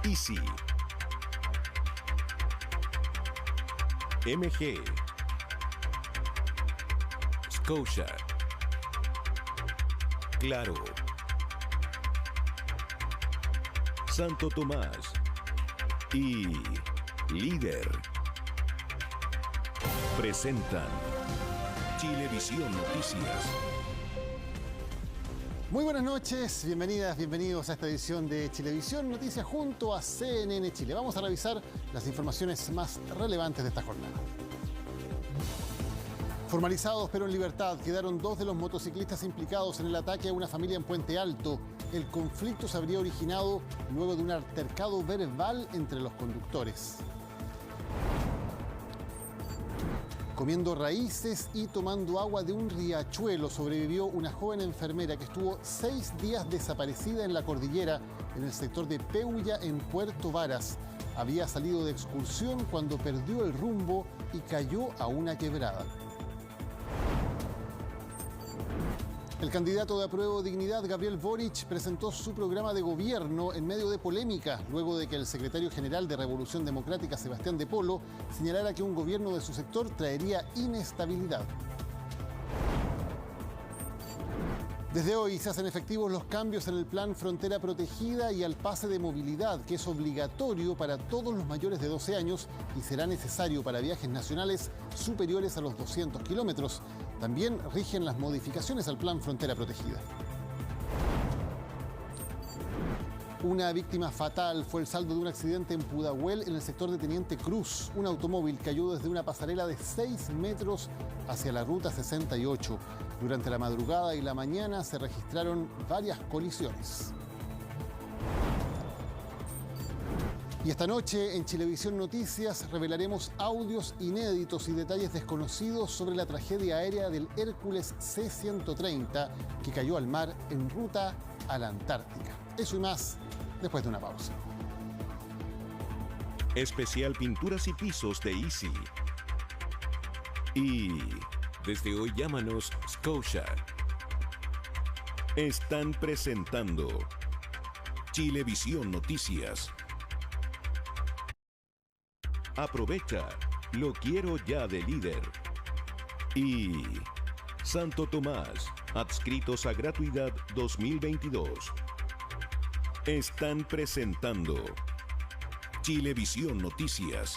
Easy, MG, Scotia, Claro, Santo Tomás y Líder presentan Chilevisión Noticias. Muy buenas noches, bienvenidas, bienvenidos a esta edición de Chilevisión Noticias junto a CNN Chile. Vamos a revisar las informaciones más relevantes de esta jornada. Formalizados pero en libertad, quedaron 2 de los motociclistas implicados en el ataque a una familia en Puente Alto. El conflicto se habría originado luego de un altercado verbal entre los conductores. Comiendo raíces y tomando agua de un riachuelo sobrevivió una joven enfermera que estuvo 6 días desaparecida en la cordillera en el sector de Peulla en Puerto Varas. Había salido de excursión cuando perdió el rumbo y cayó a una quebrada. El candidato de Apruebo Dignidad, Gabriel Boric, presentó su programa de gobierno en medio de polémica, luego de que el secretario general de Revolución Democrática, Sebastián de Polo, señalara que un gobierno de su sector traería inestabilidad. Desde hoy se hacen efectivos los cambios en el Plan Frontera Protegida y al pase de movilidad, que es obligatorio para todos los mayores de 12 años y será necesario para viajes nacionales superiores a los 200 kilómetros. También rigen las modificaciones al Plan Frontera Protegida. Una víctima fatal fue el saldo de un accidente en Pudahuel, en el sector de Teniente Cruz. Un automóvil cayó desde una pasarela de 6 metros hacia la ruta 68. Durante la madrugada y la mañana se registraron varias colisiones. Y esta noche en Chilevisión Noticias revelaremos audios inéditos y detalles desconocidos sobre la tragedia aérea del Hércules C-130 que cayó al mar en ruta a la Antártica. Eso y más después de una pausa. Especial Pinturas y Pisos de Easy. Y desde hoy llámanos Scotia. Están presentando Chilevisión Noticias. Aprovecha, lo quiero ya de Líder. Y Santo Tomás, adscritos a gratuidad 2022. Están presentando Chilevisión Noticias.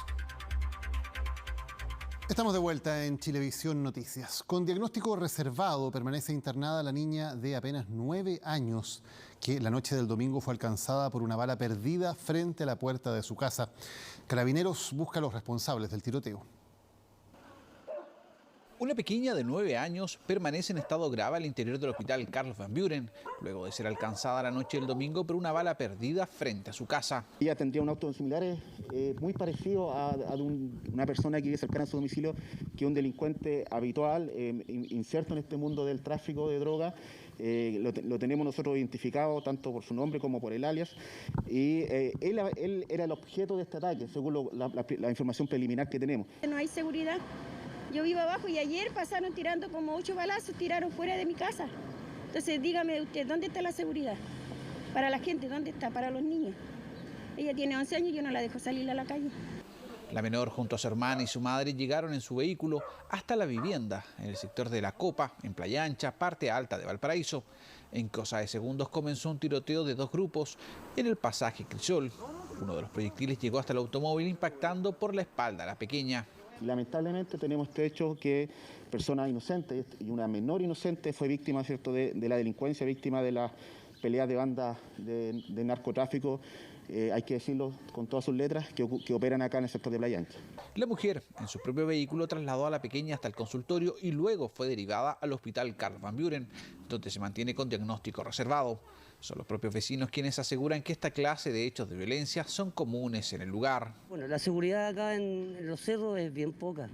Estamos de vuelta en Chilevisión Noticias. Con diagnóstico reservado permanece internada la niña de apenas 9 años que la noche del domingo fue alcanzada por una bala perdida frente a la puerta de su casa. Carabineros busca a los responsables del tiroteo. Una pequeña de 9 años permanece en estado grave al interior del hospital Carlos Van Buren, luego de ser alcanzada la noche del domingo por una bala perdida frente a su casa. Ella tendría un auto similar, muy parecido a una persona que vive cercana a su domicilio, que es un delincuente habitual, inserto en este mundo del tráfico de droga. Lo tenemos nosotros identificado tanto por su nombre como por el alias. Y él era el objeto de este ataque, según la información preliminar que tenemos. No hay seguridad. Yo vivo abajo y ayer pasaron tirando como 8 balazos, tiraron fuera de mi casa. Entonces dígame usted, ¿dónde está la seguridad? Para la gente, ¿dónde está? Para los niños. Ella tiene 11 años y yo no la dejo salir a la calle. La menor junto a su hermana y su madre llegaron en su vehículo hasta la vivienda, en el sector de La Copa, en Playa Ancha, parte alta de Valparaíso. En cosa de segundos comenzó un tiroteo de 2 grupos en el pasaje Crisol. Uno de los proyectiles llegó hasta el automóvil impactando por la espalda a la pequeña. Lamentablemente tenemos este hecho que personas inocentes y una menor inocente fue víctima, ¿cierto?, de la delincuencia, víctima de las peleas de bandas de narcotráfico, hay que decirlo con todas sus letras, que operan acá en el sector de Playa Ancha. La mujer, en su propio vehículo, trasladó a la pequeña hasta el consultorio y luego fue derivada al hospital Carlos Van Buren, donde se mantiene con diagnóstico reservado. Son los propios vecinos quienes aseguran que esta clase de hechos de violencia son comunes en el lugar. Bueno, la seguridad acá en los cerros es bien poca,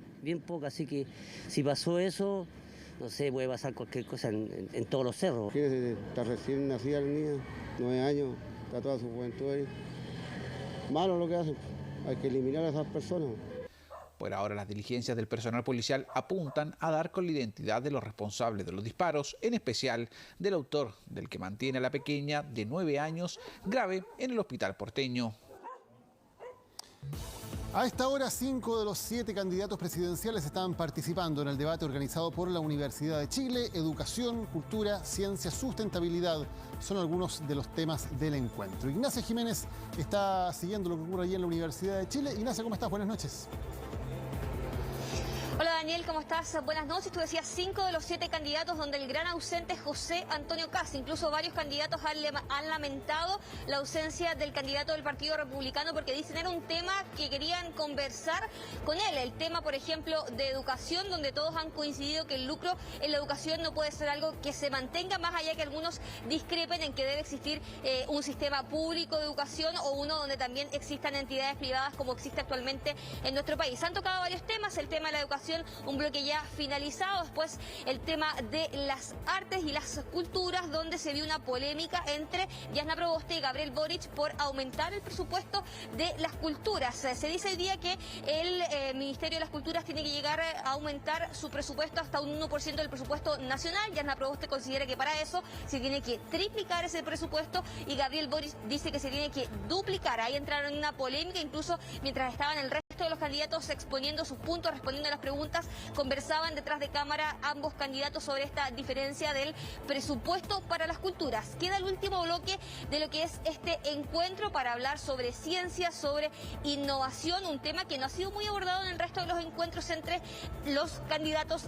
así que si pasó eso, no sé, puede pasar cualquier cosa en todos los cerros. Está recién nacida la niña, 9 años, está toda su juventud ahí. Malo lo que hacen, hay que eliminar a esas personas. Por ahora, las diligencias del personal policial apuntan a dar con la identidad de los responsables de los disparos, en especial del autor del que mantiene a la pequeña de 9 años grave en el hospital porteño. A esta hora, 5 de los 7 candidatos presidenciales están participando en el debate organizado por la Universidad de Chile. Educación, cultura, ciencia, sustentabilidad son algunos de los temas del encuentro. Ignacia Jiménez está siguiendo lo que ocurre allí en la Universidad de Chile. Ignacia, ¿cómo estás? Buenas noches. Hola Daniel, ¿cómo estás? Buenas noches. Tú decías 5 de los 7 candidatos, donde el gran ausente es José Antonio Kast. Incluso varios candidatos han lamentado la ausencia del candidato del Partido Republicano porque dicen era un tema que querían conversar con él. El tema, por ejemplo, de educación, donde todos han coincidido que el lucro en la educación no puede ser algo que se mantenga, más allá que algunos discrepen en que debe existir un sistema público de educación o uno donde también existan entidades privadas como existe actualmente en nuestro país. Han tocado varios temas, el tema de la educación, un bloque ya finalizado, después el tema de las artes y las culturas, donde se vio una polémica entre Jasna Proboste y Gabriel Boric por aumentar el presupuesto de las culturas. Se dice hoy día que el Ministerio de las Culturas tiene que llegar a aumentar su presupuesto hasta un 1% del presupuesto nacional. Jasna Proboste considera que para eso se tiene que triplicar ese presupuesto y Gabriel Boric dice que se tiene que duplicar. Ahí entraron en una polémica, incluso mientras estaban el resto de los candidatos exponiendo sus puntos, respondiendo a las preguntas, conversaban detrás de cámara ambos candidatos sobre esta diferencia del presupuesto para las culturas. Queda el último bloque de lo que es este encuentro para hablar sobre ciencia, sobre innovación, un tema que no ha sido muy abordado en el resto de los encuentros entre los candidatos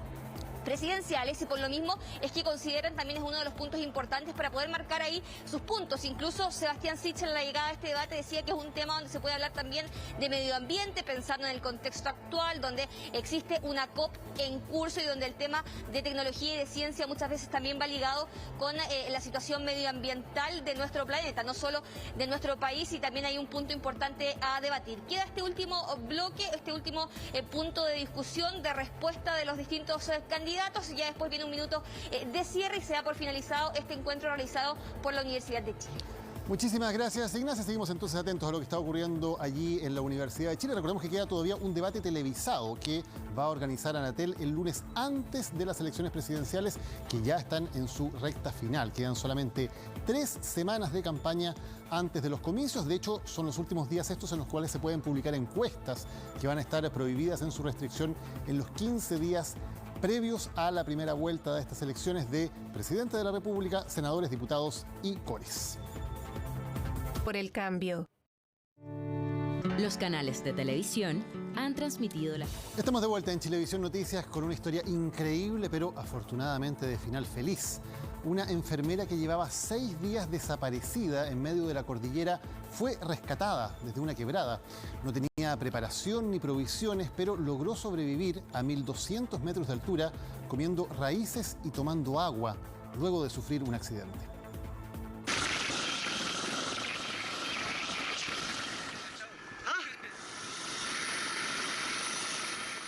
presidenciales, y por lo mismo es que consideran también es uno de los puntos importantes para poder marcar ahí sus puntos. Incluso Sebastián Sichel en la llegada a este debate decía que es un tema donde se puede hablar también de medio ambiente, pensando en el contexto actual, donde existe una COP en curso y donde el tema de tecnología y de ciencia muchas veces también va ligado con la situación medioambiental de nuestro planeta, no solo de nuestro país, y también hay un punto importante a debatir. Queda este último bloque, este último punto de discusión, de respuesta de los distintos candidatos. Ya después viene un minuto de cierre y se da por finalizado este encuentro realizado por la Universidad de Chile. Muchísimas gracias, Ignacia. Seguimos entonces atentos a lo que está ocurriendo allí en la Universidad de Chile. Recordemos que queda todavía un debate televisado que va a organizar Anatel el lunes antes de las elecciones presidenciales, que ya están en su recta final. Quedan solamente 3 semanas de campaña antes de los comicios. De hecho, son los últimos días estos en los cuales se pueden publicar encuestas que van a estar prohibidas en su restricción en los 15 días previos a la primera vuelta de estas elecciones de presidente de la República, senadores, diputados y cores. Por el cambio. Los canales de televisión han transmitido la... Estamos de vuelta en Chilevisión Noticias con una historia increíble, pero afortunadamente de final feliz. Una enfermera que llevaba 6 días desaparecida en medio de la cordillera fue rescatada desde una quebrada. No tenía preparación ni provisiones, pero logró sobrevivir a 1.200 metros de altura comiendo raíces y tomando agua luego de sufrir un accidente.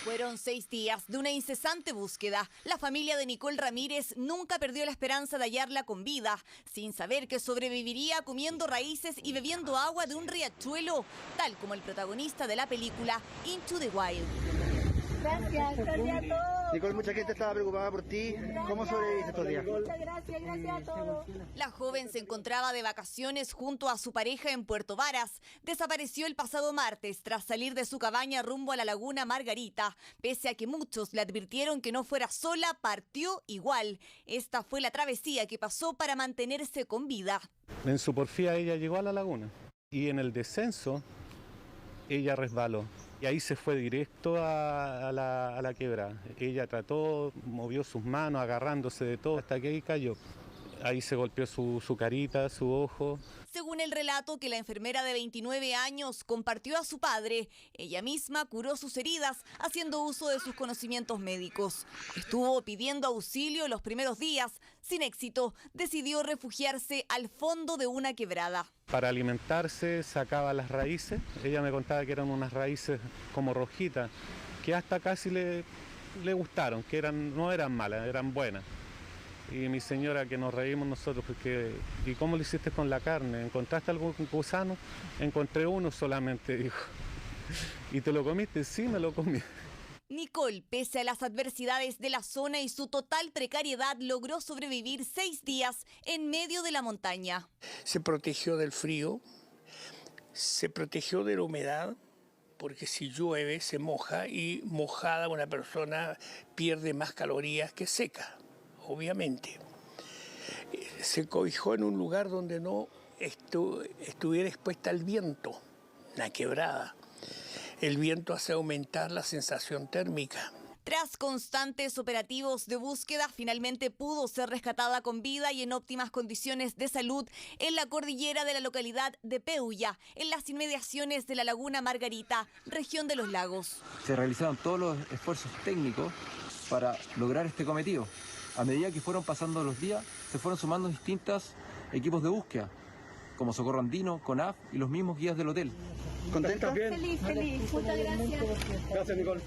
Fueron 6 días de una incesante búsqueda. La familia de Nicole Ramírez nunca perdió la esperanza de hallarla con vida, sin saber que sobreviviría comiendo raíces y bebiendo agua de un riachuelo, tal como el protagonista de la película Into the Wild. Gracias a todos. Nicole, mucha gente estaba preocupada por ti. ¿Cómo sobreviviste estos días? Muchas gracias a todos. La joven se encontraba de vacaciones junto a su pareja en Puerto Varas. Desapareció el pasado martes tras salir de su cabaña rumbo a la laguna Margarita. Pese a que muchos le advirtieron que no fuera sola, partió igual. Esta fue la travesía que pasó para mantenerse con vida. En su porfía ella llegó a la laguna y en el descenso ella resbaló. Y ahí se fue directo a la quebrada. Ella trató, movió sus manos agarrándose de todo hasta que ahí cayó. Ahí se golpeó su carita, su ojo. Según el relato que la enfermera de 29 años compartió a su padre, ella misma curó sus heridas haciendo uso de sus conocimientos médicos. Estuvo pidiendo auxilio los primeros días. Sin éxito, decidió refugiarse al fondo de una quebrada. Para alimentarse sacaba las raíces. Ella me contaba que eran unas raíces como rojitas, que hasta casi le gustaron, que no eran malas, eran buenas. Y mi señora, que nos reímos nosotros, porque ¿y cómo lo hiciste con la carne? ¿Encontraste algún gusano? Encontré uno solamente, dijo. ¿Y te lo comiste? Sí, me lo comí. Nicole, pese a las adversidades de la zona y su total precariedad, logró sobrevivir 6 días en medio de la montaña. Se protegió del frío, se protegió de la humedad, porque si llueve se moja y mojada una persona pierde más calorías que seca, obviamente. Se cobijó en un lugar donde no estuviera expuesta al viento, una quebrada. El viento hace aumentar la sensación térmica. Tras constantes operativos de búsqueda, finalmente pudo ser rescatada con vida y en óptimas condiciones de salud en la cordillera de la localidad de Peulla, en las inmediaciones de la laguna Margarita, región de los lagos. Se realizaron todos los esfuerzos técnicos para lograr este cometido. A medida que fueron pasando los días, se fueron sumando distintos equipos de búsqueda, como Socorro Andino, CONAF y los mismos guías del hotel. ¿Contenta? Bien. Feliz. Muchas gracias. Gracias, Nicole.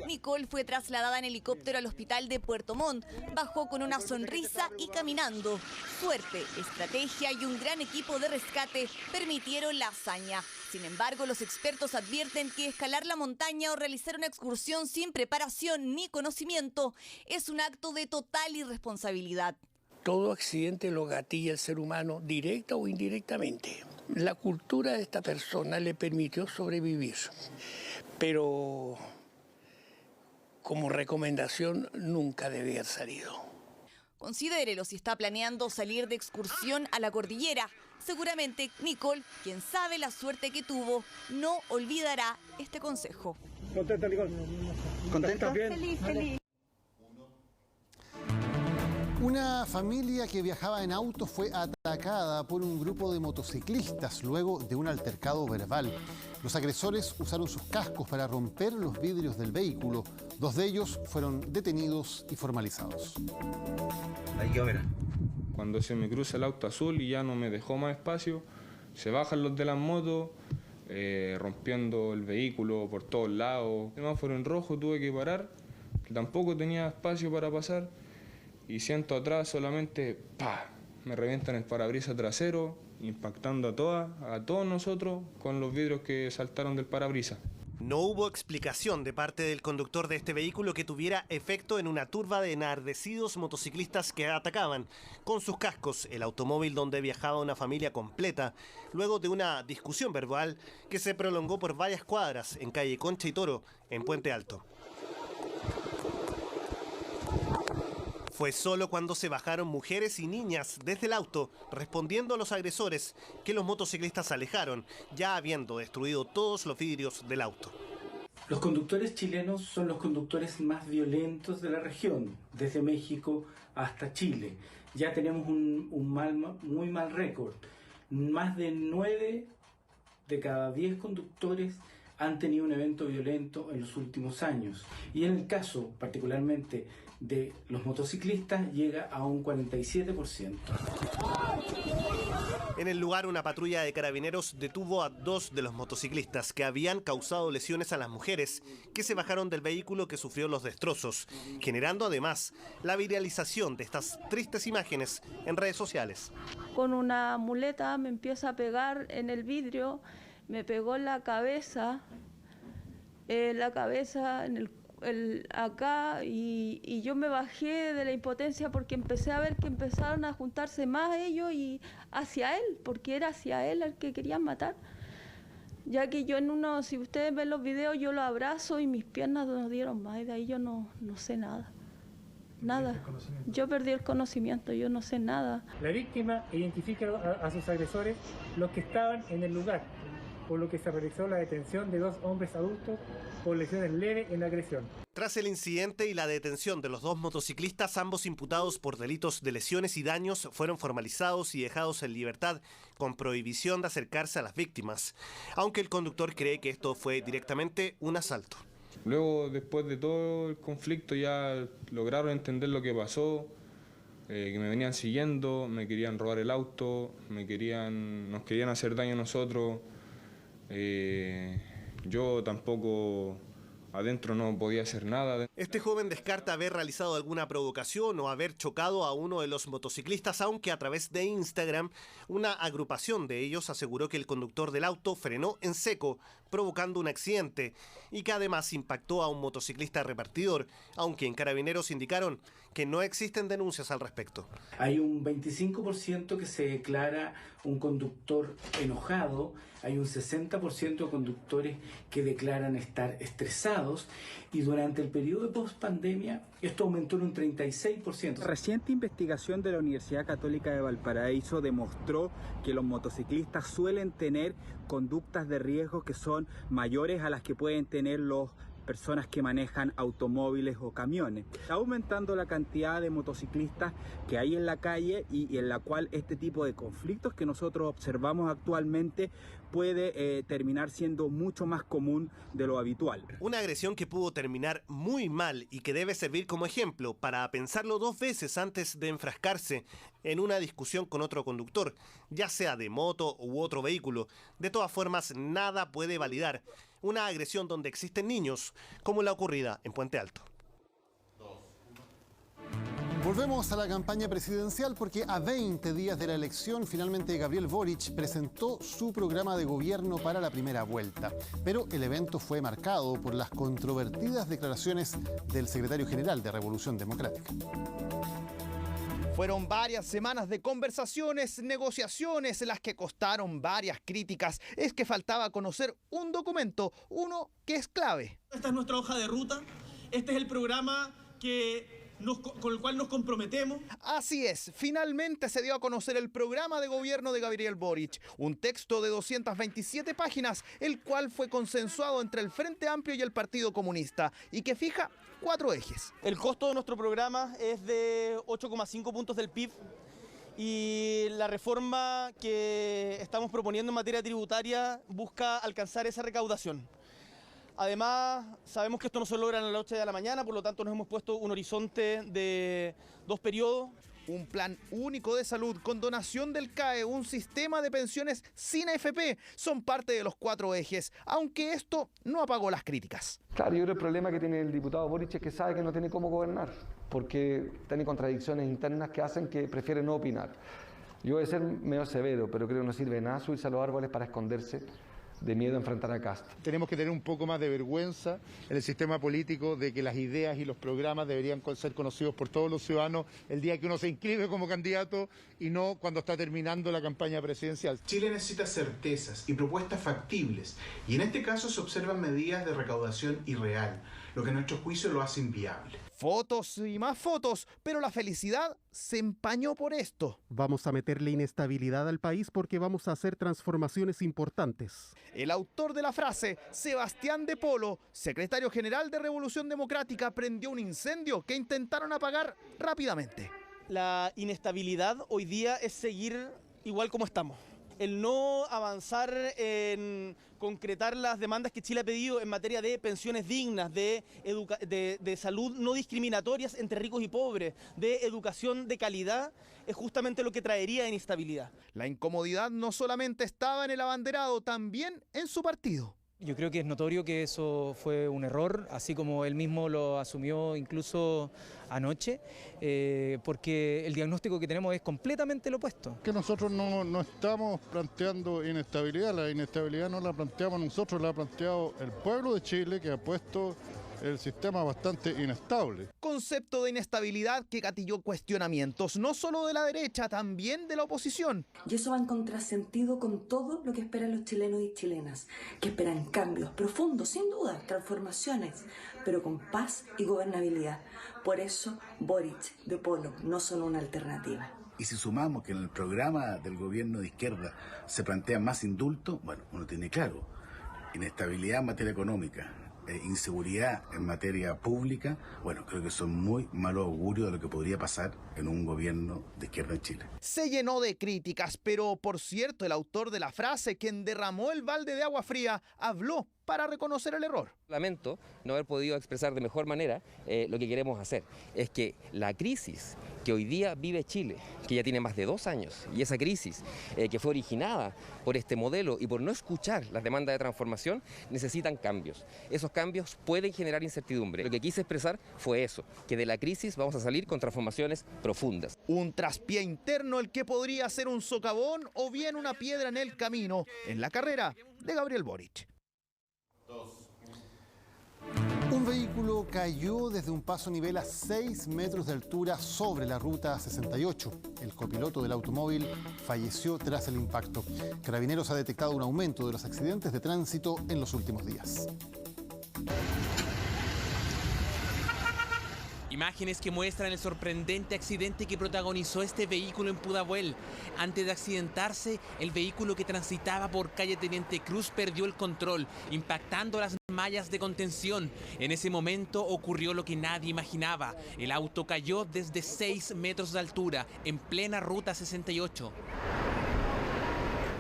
Nicole fue trasladada en helicóptero al hospital de Puerto Montt. Bajó con una sonrisa y caminando. Suerte, estrategia y un gran equipo de rescate permitieron la hazaña. Sin embargo, los expertos advierten que escalar la montaña o realizar una excursión sin preparación ni conocimiento es un acto de total irresponsabilidad. Todo accidente lo gatilla el ser humano, directa o indirectamente. La cultura de esta persona le permitió sobrevivir, pero como recomendación nunca debe haber salido. Considérelo si está planeando salir de excursión a la cordillera. Seguramente Nicole, quien sabe la suerte que tuvo, no olvidará este consejo. ¿Contenta, Nicole? ¿Contenta? Bien. Feliz. Una familia que viajaba en auto fue atacada por un grupo de motociclistas luego de un altercado verbal. Los agresores usaron sus cascos para romper los vidrios del vehículo. 2 de ellos fueron detenidos y formalizados. Ahí quedó, mira. Cuando se me cruza el auto azul y ya no me dejó más espacio, se bajan los de las motos, rompiendo el vehículo por todos lados. El semáforo en rojo, tuve que parar, que tampoco tenía espacio para pasar. Y siento atrás solamente, ¡pah!, me revientan el parabrisas trasero, impactando a todos nosotros con los vidrios que saltaron del parabrisas. No hubo explicación de parte del conductor de este vehículo que tuviera efecto en una turba de enardecidos motociclistas que atacaban con sus cascos el automóvil donde viajaba una familia completa, luego de una discusión verbal que se prolongó por varias cuadras en calle Concha y Toro, en Puente Alto. Fue solo cuando se bajaron mujeres y niñas desde el auto, respondiendo a los agresores, que los motociclistas se alejaron, ya habiendo destruido todos los vidrios del auto. Los conductores chilenos son los conductores más violentos de la región, desde México hasta Chile. Ya tenemos un muy mal récord. Más de 9 de cada 10 conductores han tenido un evento violento en los últimos años. Y en el caso particularmente de los motociclistas llega a un 47%. En el lugar, una patrulla de carabineros detuvo a 2 de los motociclistas que habían causado lesiones a las mujeres que se bajaron del vehículo que sufrió los destrozos, generando además la viralización de estas tristes imágenes en redes sociales. Con una muleta me empieza a pegar en el vidrio, me pegó en la cabeza, acá, y yo me bajé de la impotencia porque empecé a ver que empezaron a juntarse más ellos y hacia él, porque era hacia él al que querían matar. Ya que yo si ustedes ven los videos, yo lo abrazo y mis piernas nos dieron más, y de ahí yo no sé nada. Nada. Yo perdí el conocimiento, yo no sé nada. La víctima identifica a sus agresores, los que estaban en el lugar, por lo que se realizó la detención de 2 hombres adultos por lesiones leves en la agresión. Tras el incidente y la detención de los 2 motociclistas, ambos imputados por delitos de lesiones y daños fueron formalizados y dejados en libertad con prohibición de acercarse a las víctimas, aunque el conductor cree que esto fue directamente un asalto. Luego, después de todo el conflicto, ya lograron entender lo que pasó, que me venían siguiendo, me querían robar el auto, nos querían hacer daño a nosotros. Yo tampoco adentro no podía hacer nada. Este joven descarta haber realizado alguna provocación o haber chocado a uno de los motociclistas, aunque a través de Instagram una agrupación de ellos aseguró que el conductor del auto frenó en seco, provocando un accidente, y que además impactó a un motociclista repartidor, aunque en Carabineros indicaron que no existen denuncias al respecto. Hay un 25% que se declara un conductor enojado, hay un 60% de conductores que declaran estar estresados y durante el periodo de pospandemia esto aumentó en un 36%. Reciente investigación de la Universidad Católica de Valparaíso demostró que los motociclistas suelen tener conductas de riesgo que son mayores a las que pueden tener las personas que manejan automóviles o camiones. Está aumentando la cantidad de motociclistas que hay en la calle y en la cual este tipo de conflictos que nosotros observamos actualmente puede terminar siendo mucho más común de lo habitual. Una agresión que pudo terminar muy mal y que debe servir como ejemplo para pensarlo 2 veces antes de enfrascarse en una discusión con otro conductor, ya sea de moto u otro vehículo. De todas formas, nada puede validar una agresión donde existen niños, como la ocurrida en Puente Alto. Volvemos a la campaña presidencial porque a 20 días de la elección, finalmente Gabriel Boric presentó su programa de gobierno para la primera vuelta. Pero el evento fue marcado por las controvertidas declaraciones del secretario general de Revolución Democrática. Fueron varias semanas de conversaciones, negociaciones, las que costaron varias críticas. Es que faltaba conocer un documento, uno que es clave. Esta es nuestra hoja de ruta, este es el programa con el cual nos comprometemos. Así es, finalmente se dio a conocer el programa de gobierno de Gabriel Boric, un texto de 227 páginas, el cual fue consensuado entre el Frente Amplio y el Partido Comunista y que fija 4 ejes. El costo de nuestro programa es de 8,5 puntos del PIB y la reforma que estamos proponiendo en materia tributaria busca alcanzar esa recaudación. Además, sabemos que esto no se logra en la noche de la mañana, por lo tanto nos hemos puesto un horizonte de 2 periodos. Un plan único de salud con donación del CAE, un sistema de pensiones sin AFP, son parte de los 4 ejes, aunque esto no apagó las críticas. Claro, yo creo que el problema que tiene el diputado Boric es que sabe que no tiene cómo gobernar, porque tiene contradicciones internas que hacen que prefiere no opinar. Yo voy a ser medio severo, pero creo que no sirve de nada subirse a los árboles para esconderse de miedo a enfrentar a Kast. Tenemos que tener un poco más de vergüenza en el sistema político de que las ideas y los programas deberían ser conocidos por todos los ciudadanos el día que uno se inscribe como candidato y no cuando está terminando la campaña presidencial. Chile necesita certezas y propuestas factibles y en este caso se observan medidas de recaudación irreal, lo que a nuestro juicio lo hace inviable. Fotos y más fotos, pero la felicidad se empañó por esto. Vamos a meterle inestabilidad al país porque vamos a hacer transformaciones importantes. El autor de la frase, Sebastián de Polo, secretario general de Revolución Democrática, prendió un incendio que intentaron apagar rápidamente. La inestabilidad hoy día es seguir igual como estamos. El no avanzar en concretar las demandas que Chile ha pedido en materia de pensiones dignas, de salud no discriminatorias entre ricos y pobres, de educación de calidad, es justamente lo que traería inestabilidad. La incomodidad no solamente estaba en el abanderado, también en su partido. Yo creo que es notorio que eso fue un error, así como él mismo lo asumió incluso anoche, porque el diagnóstico que tenemos es completamente lo opuesto. Que nosotros no estamos planteando inestabilidad, la inestabilidad no la planteamos nosotros, la ha planteado el pueblo de Chile, que ha puesto el sistema bastante inestable. Concepto de inestabilidad que gatilló cuestionamientos, no solo de la derecha, también de la oposición. Y eso va en contrasentido con todo lo que esperan los chilenos y chilenas, que esperan cambios profundos, sin duda, transformaciones, pero con paz y gobernabilidad. Por eso, Boric, de Polo, no son una alternativa. Y si sumamos que en el programa del gobierno de izquierda se plantea más indulto, bueno, uno tiene claro, inestabilidad en materia económica, inseguridad en materia pública, bueno, creo que son muy malos augurios de lo que podría pasar en un gobierno de izquierda en Chile. Se llenó de críticas, pero por cierto, el autor de la frase, quien derramó el balde de agua fría, habló para reconocer el error. Lamento no haber podido expresar de mejor manera lo que queremos hacer. Es que la crisis que hoy día vive Chile, que ya tiene más de 2 años, y esa crisis que fue originada por este modelo y por no escuchar las demandas de transformación, necesitan cambios. Esos cambios pueden generar incertidumbre. Lo que quise expresar fue eso, que de la crisis vamos a salir con transformaciones profundas. Un traspié interno el que podría ser un socavón o bien una piedra en el camino, en la carrera de Gabriel Boric. Un Un vehículo cayó desde un paso a nivel a 6 metros de altura sobre la ruta 68. El copiloto del automóvil falleció tras el impacto. Carabineros ha detectado un aumento de los accidentes de tránsito en los últimos días. Imágenes que muestran el sorprendente accidente que protagonizó este vehículo en Pudahuel. Antes de accidentarse, el vehículo que transitaba por calle Teniente Cruz perdió el control, impactando las mallas de contención. En ese momento ocurrió lo que nadie imaginaba. El auto cayó desde 6 metros de altura, en plena ruta 68.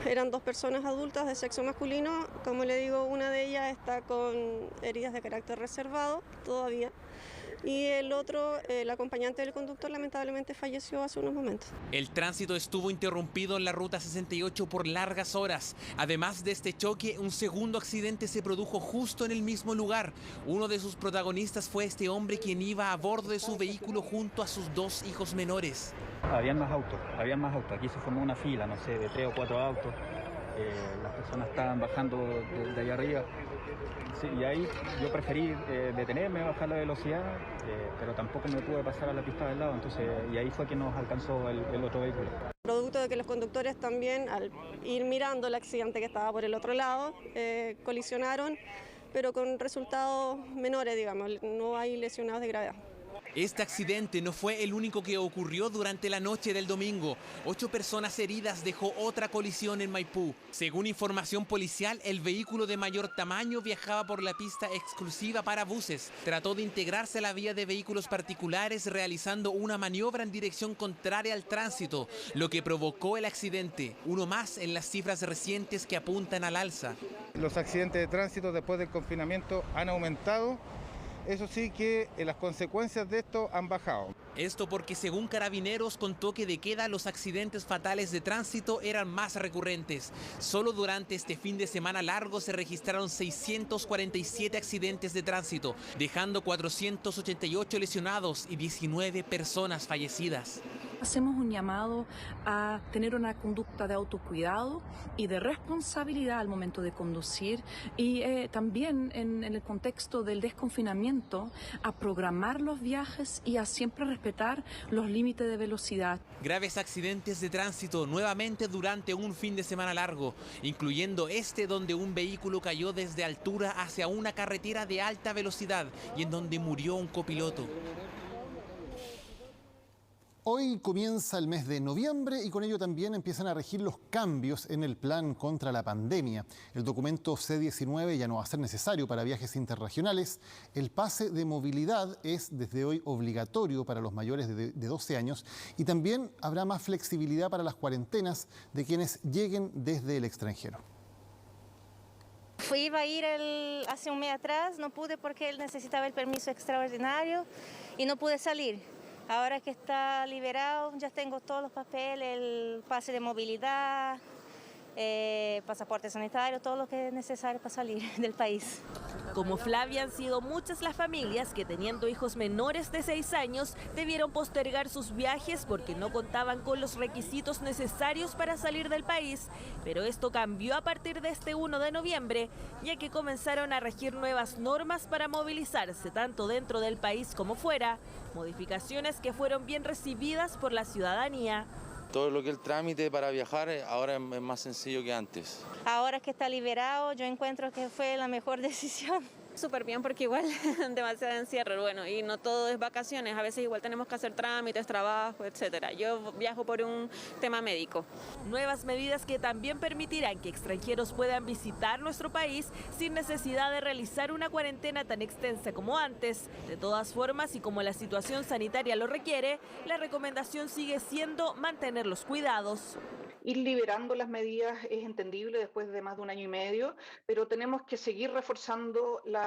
Eran 2 personas adultas de sexo masculino. Como le digo, una de ellas está con heridas de carácter reservado todavía. Y el otro, el acompañante del conductor, lamentablemente falleció hace unos momentos. El tránsito estuvo interrumpido en la ruta 68 por largas horas. Además de este choque, un segundo accidente se produjo justo en el mismo lugar. Uno de sus protagonistas fue este hombre quien iba a bordo de su vehículo junto a sus 2 hijos menores. Habían más autos. Aquí se formó una fila, no sé, de 3 o 4 autos. Las personas estaban bajando de allá arriba. Sí, y ahí yo preferí detenerme, bajar la velocidad, pero tampoco me pude pasar a la pista del lado, y ahí fue que nos alcanzó el otro vehículo. Producto de que los conductores también, al ir mirando el accidente que estaba por el otro lado, colisionaron, pero con resultados menores, digamos, no hay lesionados de gravedad. Este accidente no fue el único que ocurrió durante la noche del domingo. 8 personas heridas dejó otra colisión en Maipú. Según información policial, el vehículo de mayor tamaño viajaba por la pista exclusiva para buses. Trató de integrarse a la vía de vehículos particulares realizando una maniobra en dirección contraria al tránsito, lo que provocó el accidente. Uno más en las cifras recientes que apuntan al alza. Los accidentes de tránsito después del confinamiento han aumentado. Eso sí que las consecuencias de esto han bajado. Esto porque según Carabineros con toque de queda los accidentes fatales de tránsito eran más recurrentes. Solo durante este fin de semana largo se registraron 647 accidentes de tránsito, dejando 488 lesionados y 19 personas fallecidas. Hacemos un llamado a tener una conducta de autocuidado y de responsabilidad al momento de conducir y también en el contexto del desconfinamiento a programar los viajes y a siempre respetar los límites de velocidad. Graves accidentes de tránsito nuevamente durante un fin de semana largo, incluyendo este donde un vehículo cayó desde altura hacia una carretera de alta velocidad y en donde murió un copiloto. Hoy comienza el mes de noviembre y con ello también empiezan a regir los cambios en el plan contra la pandemia. El documento C-19 ya no va a ser necesario para viajes interregionales. El pase de movilidad es desde hoy obligatorio para los mayores de 12 años y también habrá más flexibilidad para las cuarentenas de quienes lleguen desde el extranjero. Iba a ir hace un mes atrás, no pude porque él necesitaba el permiso extraordinario y no pude salir. Ahora que está liberado, ya tengo todos los papeles, el pase de movilidad, pasaporte sanitario, todo lo que es necesario para salir del país. Como Flavia, han sido muchas las familias que teniendo hijos menores de 6 años debieron postergar sus viajes porque no contaban con los requisitos necesarios para salir del país. Pero esto cambió a partir de este 1 de noviembre, ya que comenzaron a regir nuevas normas para movilizarse tanto dentro del país como fuera, modificaciones que fueron bien recibidas por la ciudadanía. Todo lo que es el trámite para viajar ahora es más sencillo que antes. Ahora que está liberado, yo encuentro que fue la mejor decisión. Súper bien porque igual demasiado encierro, bueno, y no todo es vacaciones, a veces igual tenemos que hacer trámites, trabajo, etcétera. Yo viajo por un tema médico. Nuevas medidas que también permitirán que extranjeros puedan visitar nuestro país sin necesidad de realizar una cuarentena tan extensa como antes. De todas formas, y como la situación sanitaria lo requiere, la recomendación sigue siendo mantener los cuidados. Ir liberando las medidas es entendible después de más de 1 año y medio, pero tenemos que seguir reforzando los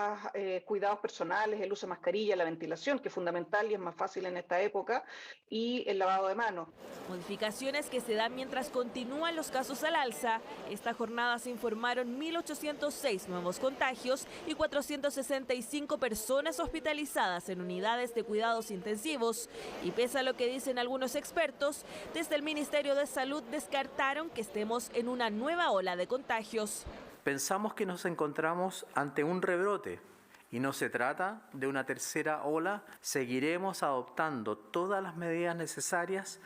cuidados personales, el uso de mascarilla, la ventilación, que es fundamental y es más fácil en esta época, y el lavado de manos. Modificaciones que se dan mientras continúan los casos al alza. Esta jornada se informaron 1.806 nuevos contagios y 465 personas hospitalizadas en unidades de cuidados intensivos. Y pese a lo que dicen algunos expertos, desde el Ministerio de Salud descartaron que estemos en una nueva ola de contagios. Pensamos que nos encontramos ante un rebrote y no se trata de una tercera ola, seguiremos adoptando todas las medidas necesarias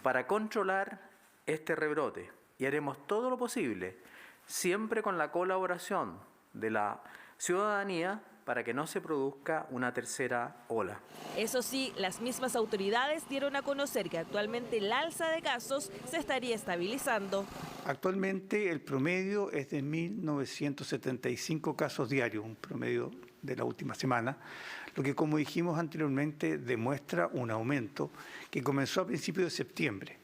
para controlar este rebrote y haremos todo lo posible, siempre con la colaboración de la ciudadanía, para que no se produzca una tercera ola. Eso sí, las mismas autoridades dieron a conocer que actualmente el alza de casos se estaría estabilizando. Actualmente el promedio es de 1.975 casos diarios, un promedio de la última semana, lo que, como dijimos anteriormente, demuestra un aumento que comenzó a principios de septiembre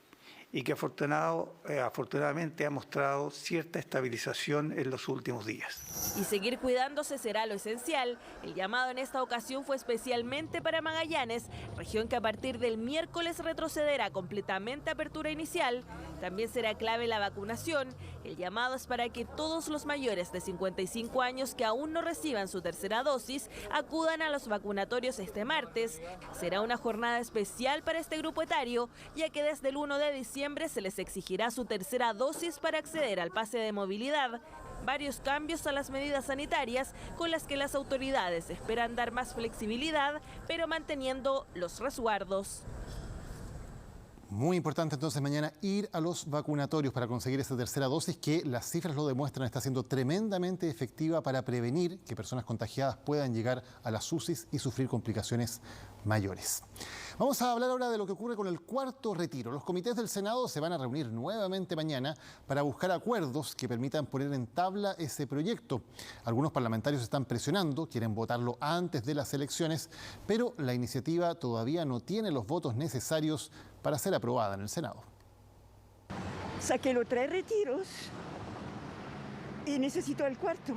y que afortunadamente ha mostrado cierta estabilización en los últimos días. Y seguir cuidándose será lo esencial. El llamado en esta ocasión fue especialmente para Magallanes, región que a partir del miércoles retrocederá completamente a apertura inicial. También será clave la vacunación. El llamado es para que todos los mayores de 55 años que aún no reciban su tercera dosis acudan a los vacunatorios este martes. Será una jornada especial para este grupo etario, ya que desde el 1 de diciembre se les exigirá su tercera dosis para acceder al pase de movilidad. Varios cambios a las medidas sanitarias con las que las autoridades esperan dar más flexibilidad, pero manteniendo los resguardos. Muy importante entonces mañana ir a los vacunatorios para conseguir esa tercera dosis que las cifras lo demuestran, está siendo tremendamente efectiva para prevenir que personas contagiadas puedan llegar a las UCIs y sufrir complicaciones mayores. Vamos a hablar ahora de lo que ocurre con el cuarto retiro. Los comités del Senado se van a reunir nuevamente mañana para buscar acuerdos que permitan poner en tabla ese proyecto. Algunos parlamentarios están presionando, quieren votarlo antes de las elecciones, pero la iniciativa todavía no tiene los votos necesarios para ser aprobada en el Senado. Saqué los 3 retiros y necesito el cuarto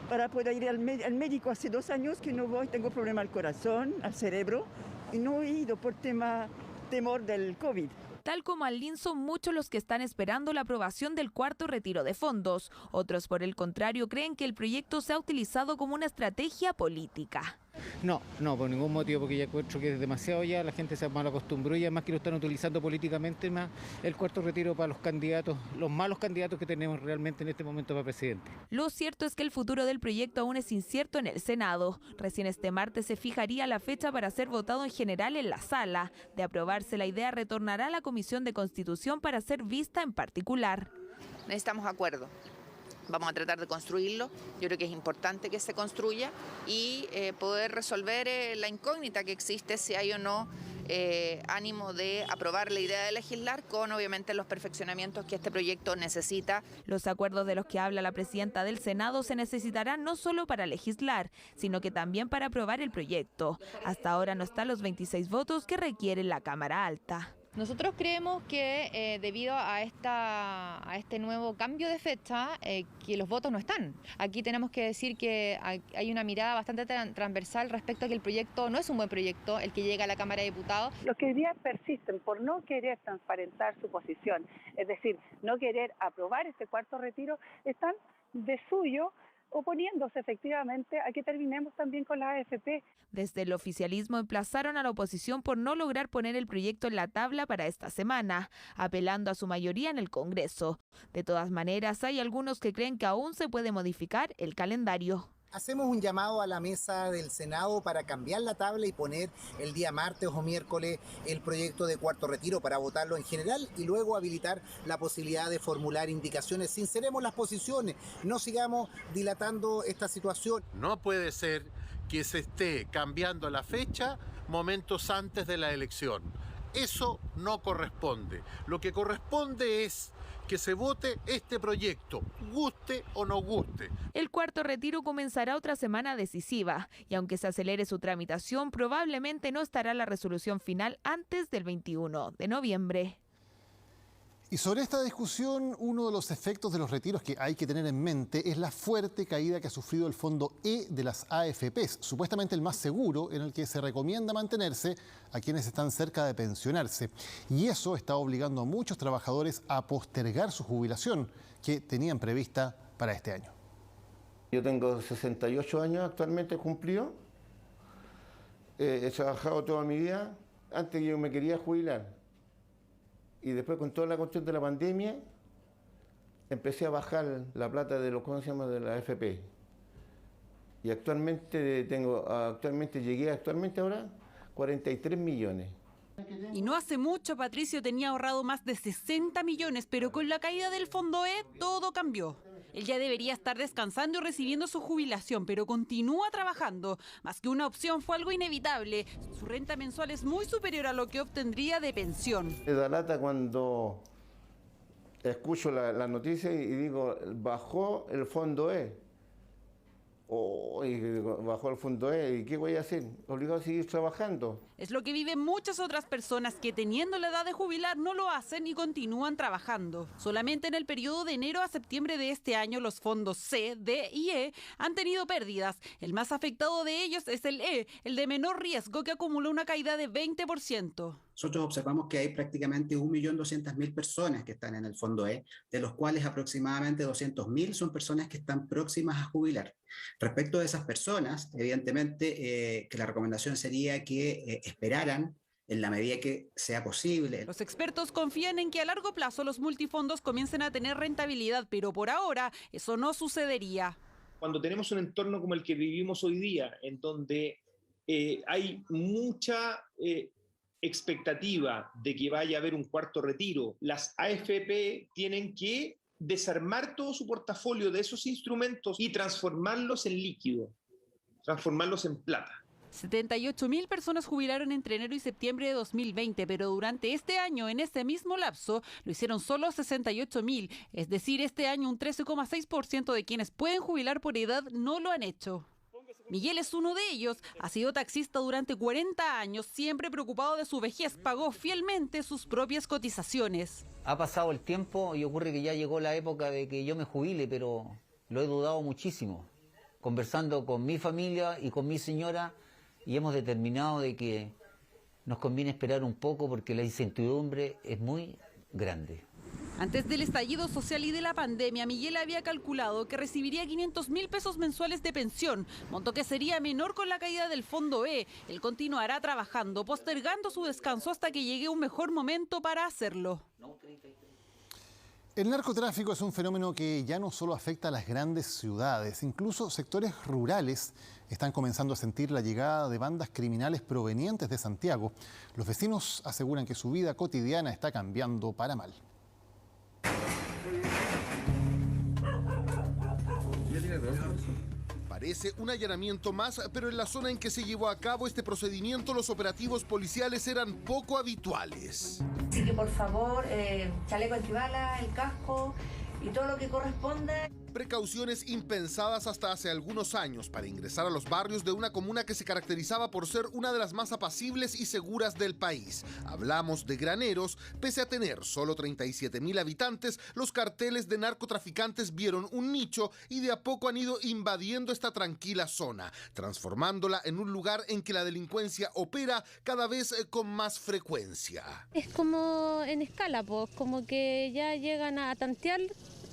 para poder ir al médico. Hace 2 años que no voy, tengo problema al corazón, al cerebro, y no he ido por temor del COVID. Tal como Alín, son muchos los que están esperando la aprobación del cuarto retiro de fondos. Otros, por el contrario, creen que el proyecto se ha utilizado como una estrategia política. No, por ningún motivo, porque ya encuentro que es demasiado ya, la gente se mal acostumbró y además que lo están utilizando políticamente más el cuarto retiro para los candidatos, los malos candidatos que tenemos realmente en este momento para presidente. Lo cierto es que el futuro del proyecto aún es incierto en el Senado. Recién este martes se fijaría la fecha para ser votado en general en la sala. De aprobarse la idea, retornará a la Comisión de Constitución para ser vista en particular. Necesitamos acuerdo. Vamos a tratar de construirlo, yo creo que es importante que se construya y poder resolver la incógnita que existe si hay o no ánimo de aprobar la idea de legislar con obviamente los perfeccionamientos que este proyecto necesita. Los acuerdos de los que habla la presidenta del Senado se necesitarán no solo para legislar, sino que también para aprobar el proyecto. Hasta ahora no están los 26 votos que requiere la Cámara Alta. Nosotros creemos que debido a este nuevo cambio de fecha, que los votos no están. Aquí tenemos que decir que hay una mirada bastante transversal respecto a que el proyecto no es un buen proyecto, el que llega a la Cámara de Diputados. Los que hoy día persisten por no querer transparentar su posición, es decir, no querer aprobar este cuarto retiro, están de suyo oponiéndose efectivamente a que terminemos también con la AFP. Desde el oficialismo emplazaron a la oposición por no lograr poner el proyecto en la tabla para esta semana, apelando a su mayoría en el Congreso. De todas maneras, hay algunos que creen que aún se puede modificar el calendario. Hacemos un llamado a la mesa del Senado para cambiar la tabla y poner el día martes o miércoles el proyecto de cuarto retiro para votarlo en general y luego habilitar la posibilidad de formular indicaciones. Sinceremos las posiciones, no sigamos dilatando esta situación. No puede ser que se esté cambiando la fecha momentos antes de la elección. Eso no corresponde. Lo que corresponde es que se vote este proyecto, guste o no guste. El cuarto retiro comenzará otra semana decisiva y aunque se acelere su tramitación, probablemente no estará la resolución final antes del 21 de noviembre. Y sobre esta discusión, uno de los efectos de los retiros que hay que tener en mente es la fuerte caída que ha sufrido el fondo E de las AFPs, supuestamente el más seguro, en el que se recomienda mantenerse a quienes están cerca de pensionarse. Y eso está obligando a muchos trabajadores a postergar su jubilación, que tenían prevista para este año. Yo tengo 68 años actualmente cumplido. He trabajado toda mi vida. Antes yo me quería jubilar. Y después con toda la cuestión de la pandemia, empecé a bajar la plata de los, ¿cómo se llama?, de la AFP. Y actualmente llegué ahora 43 millones. Y no hace mucho Patricio tenía ahorrado más de 60 millones, pero con la caída del Fondo E todo cambió. Él ya debería estar descansando y recibiendo su jubilación, pero continúa trabajando. Más que una opción, fue algo inevitable. Su renta mensual es muy superior a lo que obtendría de pensión. Me da lata cuando escucho la noticia y digo, bajó el Fondo E. Bajó el Fondo E, ¿y qué voy a hacer? Obligado a seguir trabajando. Es lo que viven muchas otras personas que, teniendo la edad de jubilar, no lo hacen y continúan trabajando. Solamente en el periodo de enero a septiembre de este año, los fondos C, D y E han tenido pérdidas. El más afectado de ellos es el E, el de menor riesgo, que acumuló una caída de 20%. Nosotros observamos que hay prácticamente 1.200.000 personas que están en el Fondo E, de los cuales aproximadamente 200.000 son personas que están próximas a jubilar. Respecto a esas personas, evidentemente que la recomendación sería que esperaran en la medida que sea posible. Los expertos confían en que a largo plazo los multifondos comiencen a tener rentabilidad, pero por ahora eso no sucedería. Cuando tenemos un entorno como el que vivimos hoy día, en donde hay mucha expectativa de que vaya a haber un cuarto retiro, las AFP tienen que desarmar todo su portafolio de esos instrumentos y transformarlos en líquido, transformarlos en plata. 78.000 personas jubilaron entre enero y septiembre de 2020, pero durante este año, en ese mismo lapso, lo hicieron solo 68.000. Es decir, este año un 13,6% de quienes pueden jubilar por edad no lo han hecho. Miguel es uno de ellos, ha sido taxista durante 40 años, siempre preocupado de su vejez, pagó fielmente sus propias cotizaciones. Ha pasado el tiempo y ocurre que ya llegó la época de que yo me jubile, pero lo he dudado muchísimo. Conversando con mi familia y con mi señora, y hemos determinado de que nos conviene esperar un poco porque la incertidumbre es muy grande. Antes del estallido social y de la pandemia, Miguel había calculado que recibiría 500.000 pesos mensuales de pensión, monto que sería menor con la caída del Fondo E. Él continuará trabajando, postergando su descanso hasta que llegue un mejor momento para hacerlo. El narcotráfico es un fenómeno que ya no solo afecta a las grandes ciudades, incluso sectores rurales están comenzando a sentir la llegada de bandas criminales provenientes de Santiago. Los vecinos aseguran que su vida cotidiana está cambiando para mal. Parece un allanamiento más, pero en la zona en que se llevó a cabo este procedimiento, los operativos policiales eran poco habituales. Así que por favor, chaleco antibala, el casco y todo lo que corresponda. Precauciones impensadas hasta hace algunos años para ingresar a los barrios de una comuna que se caracterizaba por ser una de las más apacibles y seguras del país. Hablamos de Graneros. Pese a tener solo 37.000 habitantes, los carteles de narcotraficantes vieron un nicho y de a poco han ido invadiendo esta tranquila zona, transformándola en un lugar en que la delincuencia opera cada vez con más frecuencia. Es como en escala, pues, como que ya llegan a tantear.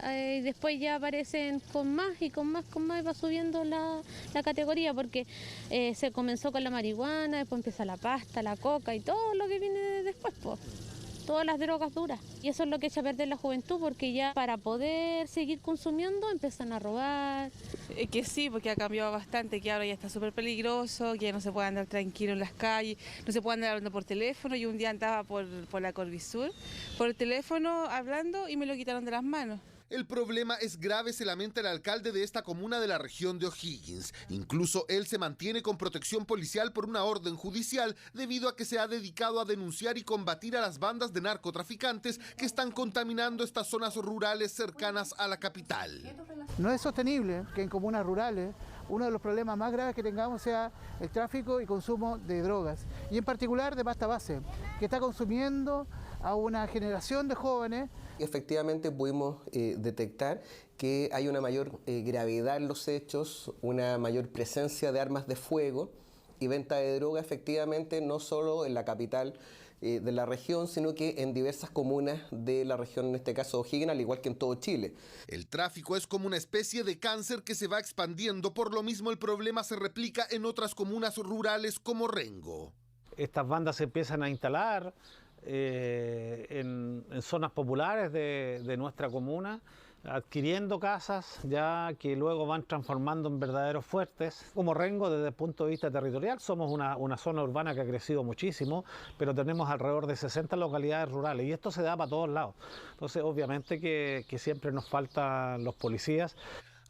Y después ya aparecen con más y va subiendo la categoría, porque se comenzó con la marihuana, después empieza la pasta, la coca y todo lo que viene después, pues, todas las drogas duras. Y eso es lo que echa a perder la juventud, porque ya para poder seguir consumiendo empiezan a robar. Que sí, porque ha cambiado bastante, que ahora ya está súper peligroso, que ya no se puede andar tranquilo en las calles, no se puede andar hablando por teléfono. Yo un día andaba por la Corvisur, por el teléfono hablando y me lo quitaron de las manos. El problema es grave, se lamenta el alcalde de esta comuna de la región de O'Higgins. Incluso él se mantiene con protección policial por una orden judicial debido a que se ha dedicado a denunciar y combatir a las bandas de narcotraficantes que están contaminando estas zonas rurales cercanas a la capital. No es sostenible que en comunas rurales uno de los problemas más graves que tengamos sea el tráfico y consumo de drogas, y en particular de pasta base, que está consumiendo a una generación de jóvenes. Efectivamente pudimos detectar que hay una mayor gravedad en los hechos, una mayor presencia de armas de fuego y venta de droga, efectivamente, no solo en la capital de la región, sino que en diversas comunas de la región, en este caso O'Higgins, al igual que en todo Chile. El tráfico es como una especie de cáncer que se va expandiendo, por lo mismo el problema se replica en otras comunas rurales como Rengo. Estas bandas se empiezan a instalar en zonas populares de nuestra comuna, adquiriendo casas ya que luego van transformando en verdaderos fuertes. Como Rengo, desde el punto de vista territorial, somos una zona urbana que ha crecido muchísimo, pero tenemos alrededor de 60 localidades rurales y esto se da para todos lados. Entonces, obviamente que siempre nos faltan los policías.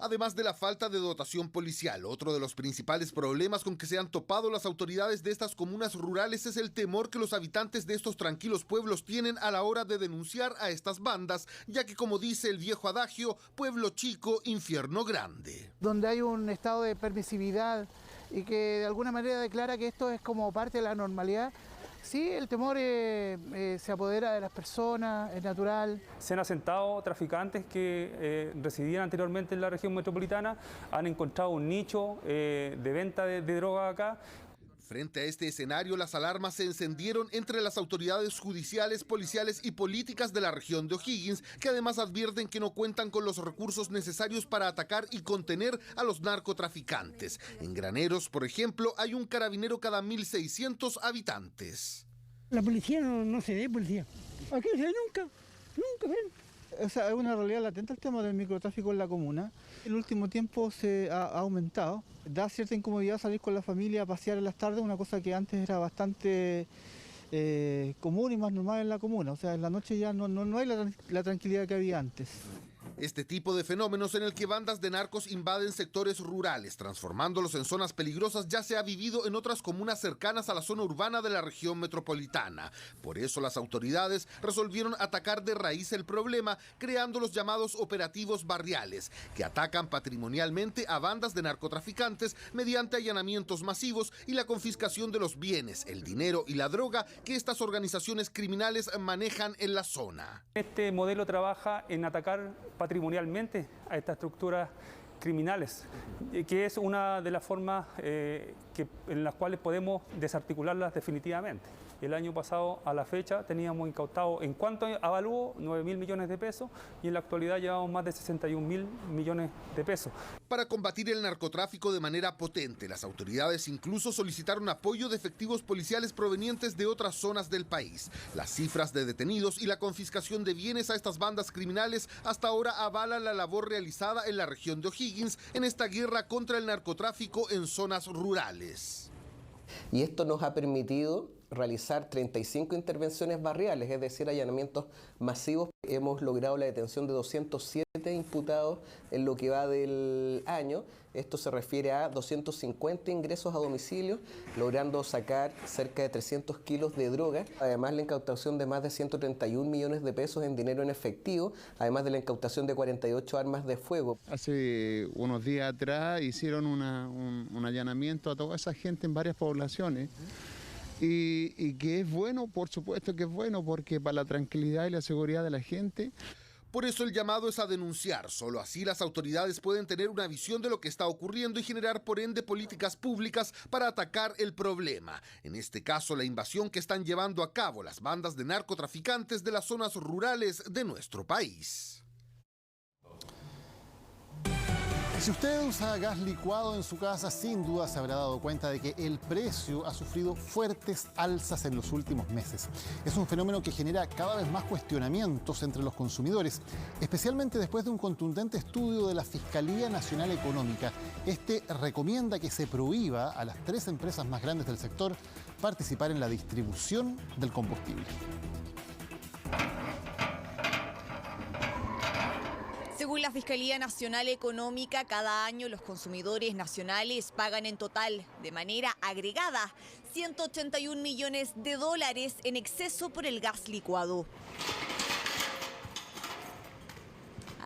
Además de la falta de dotación policial, otro de los principales problemas con que se han topado las autoridades de estas comunas rurales es el temor que los habitantes de estos tranquilos pueblos tienen a la hora de denunciar a estas bandas, ya que, como dice el viejo adagio, pueblo chico, infierno grande. Donde hay un estado de permisividad y que de alguna manera declara que esto es como parte de la normalidad, sí, el temor se apodera de las personas, es natural. Se han asentado traficantes que residían anteriormente en la región metropolitana, han encontrado un nicho de venta de droga acá. Frente a este escenario, las alarmas se encendieron entre las autoridades judiciales, policiales y políticas de la región de O'Higgins, que además advierten que no cuentan con los recursos necesarios para atacar y contener a los narcotraficantes. En Graneros, por ejemplo, hay un carabinero cada 1.600 habitantes. La policía no se ve, policía. Aquí no se ve nunca ven. O sea, es una realidad latente el tema del microtráfico en la comuna. En el último tiempo se ha aumentado. Da cierta incomodidad salir con la familia a pasear en las tardes, una cosa que antes era bastante común y más normal en la comuna. O sea, en la noche ya no hay la tranquilidad que había antes. Este tipo de fenómenos en el que bandas de narcos invaden sectores rurales, transformándolos en zonas peligrosas, ya se ha vivido en otras comunas cercanas a la zona urbana de la región metropolitana. Por eso las autoridades resolvieron atacar de raíz el problema, creando los llamados operativos barriales, que atacan patrimonialmente a bandas de narcotraficantes mediante allanamientos masivos y la confiscación de los bienes, el dinero y la droga que estas organizaciones criminales manejan en la zona. Este modelo trabaja en atacar patrimonialmente a estas estructuras criminales, que es una de las formas en las cuales podemos desarticularlas definitivamente. El año pasado a la fecha teníamos incautado, en cuanto a avalúo, 9.000 millones de pesos y en la actualidad llevamos más de 61.000 millones de pesos. Para combatir el narcotráfico de manera potente, las autoridades incluso solicitaron apoyo de efectivos policiales provenientes de otras zonas del país. Las cifras de detenidos y la confiscación de bienes a estas bandas criminales hasta ahora avalan la labor realizada en la región de O'Higgins en esta guerra contra el narcotráfico en zonas rurales. Y esto nos ha permitido realizar 35 intervenciones barriales, es decir, allanamientos masivos. Hemos logrado la detención de 207 imputados en lo que va del año. Esto se refiere a 250 ingresos a domicilio, logrando sacar cerca de 300 kilos de droga. Además, la incautación de más de 131 millones de pesos en dinero en efectivo, además de la incautación de 48 armas de fuego. Hace unos días atrás hicieron un allanamiento a toda esa gente en varias poblaciones. Y que es bueno, por supuesto que es bueno, porque para la tranquilidad y la seguridad de la gente. Por eso el llamado es a denunciar. Solo así las autoridades pueden tener una visión de lo que está ocurriendo y generar por ende políticas públicas para atacar el problema. En este caso, la invasión que están llevando a cabo las bandas de narcotraficantes de las zonas rurales de nuestro país. Si usted usa gas licuado en su casa, sin duda se habrá dado cuenta de que el precio ha sufrido fuertes alzas en los últimos meses. Es un fenómeno que genera cada vez más cuestionamientos entre los consumidores, especialmente después de un contundente estudio de la Fiscalía Nacional Económica. Este recomienda que se prohíba a las 3 empresas más grandes del sector participar en la distribución del combustible. Según la Fiscalía Nacional Económica, cada año los consumidores nacionales pagan en total, de manera agregada, 181 millones de dólares en exceso por el gas licuado.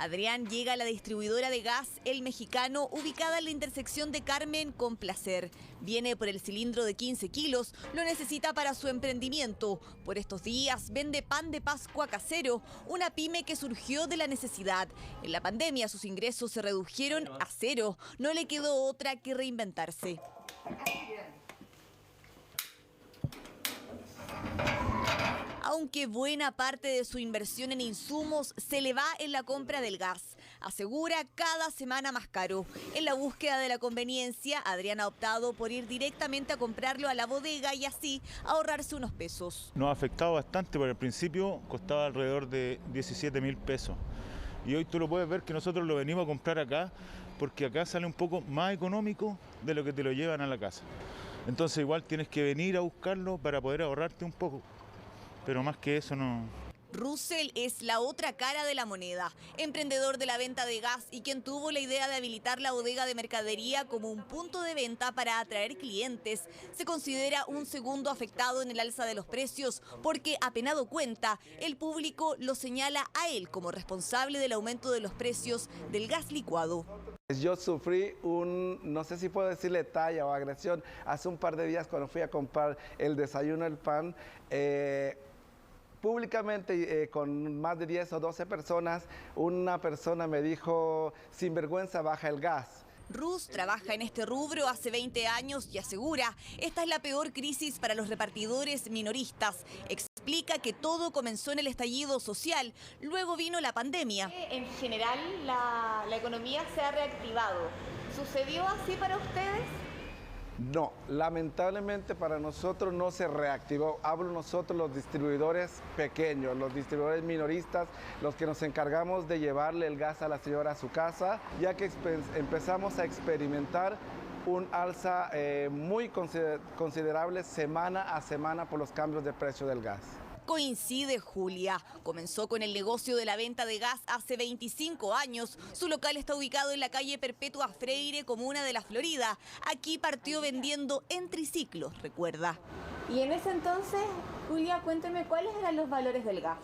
Adrián llega a la distribuidora de gas El Mexicano, ubicada en la intersección de Carmen con Placer. Viene por el cilindro de 15 kilos, lo necesita para su emprendimiento. Por estos días vende pan de Pascua casero, una pyme que surgió de la necesidad. En la pandemia sus ingresos se redujeron a cero, no le quedó otra que reinventarse. Aunque buena parte de su inversión en insumos se le va en la compra del gas. Asegura cada semana más caro. En la búsqueda de la conveniencia, Adrián ha optado por ir directamente a comprarlo a la bodega y así ahorrarse unos pesos. Nos ha afectado bastante, porque al principio costaba alrededor de 17.000 pesos. Y hoy tú lo puedes ver que nosotros lo venimos a comprar acá porque acá sale un poco más económico de lo que te lo llevan a la casa. Entonces igual tienes que venir a buscarlo para poder ahorrarte un poco, pero más que eso no. Russell es la otra cara de la moneda, emprendedor de la venta de gas y quien tuvo la idea de habilitar la bodega de mercadería como un punto de venta para atraer clientes. Se considera un segundo afectado en el alza de los precios porque, apenado cuenta, el público lo señala a él como responsable del aumento de los precios del gas licuado. Yo sufrí no sé si puedo decirle talla o agresión, hace un par de días cuando fui a comprar el desayuno, el pan, públicamente con más de 10 o 12 personas, una persona me dijo, sinvergüenza, baja el gas. Rus trabaja en este rubro hace 20 años y asegura, esta es la peor crisis para los repartidores minoristas. Explica que todo comenzó en el estallido social, luego vino la pandemia. En general la economía se ha reactivado. ¿Sucedió así para ustedes? No, lamentablemente para nosotros no se reactivó. Hablo nosotros los distribuidores pequeños, los distribuidores minoristas, los que nos encargamos de llevarle el gas a la señora a su casa, ya que empezamos a experimentar un alza muy considerable semana a semana por los cambios de precio del gas. Coincide Julia. Comenzó con el negocio de la venta de gas hace 25 años. Su local está ubicado en la calle Perpetua Freire, comuna de La Florida. Aquí partió vendiendo en triciclos, recuerda. Y en ese entonces, Julia, cuénteme cuáles eran los valores del gas.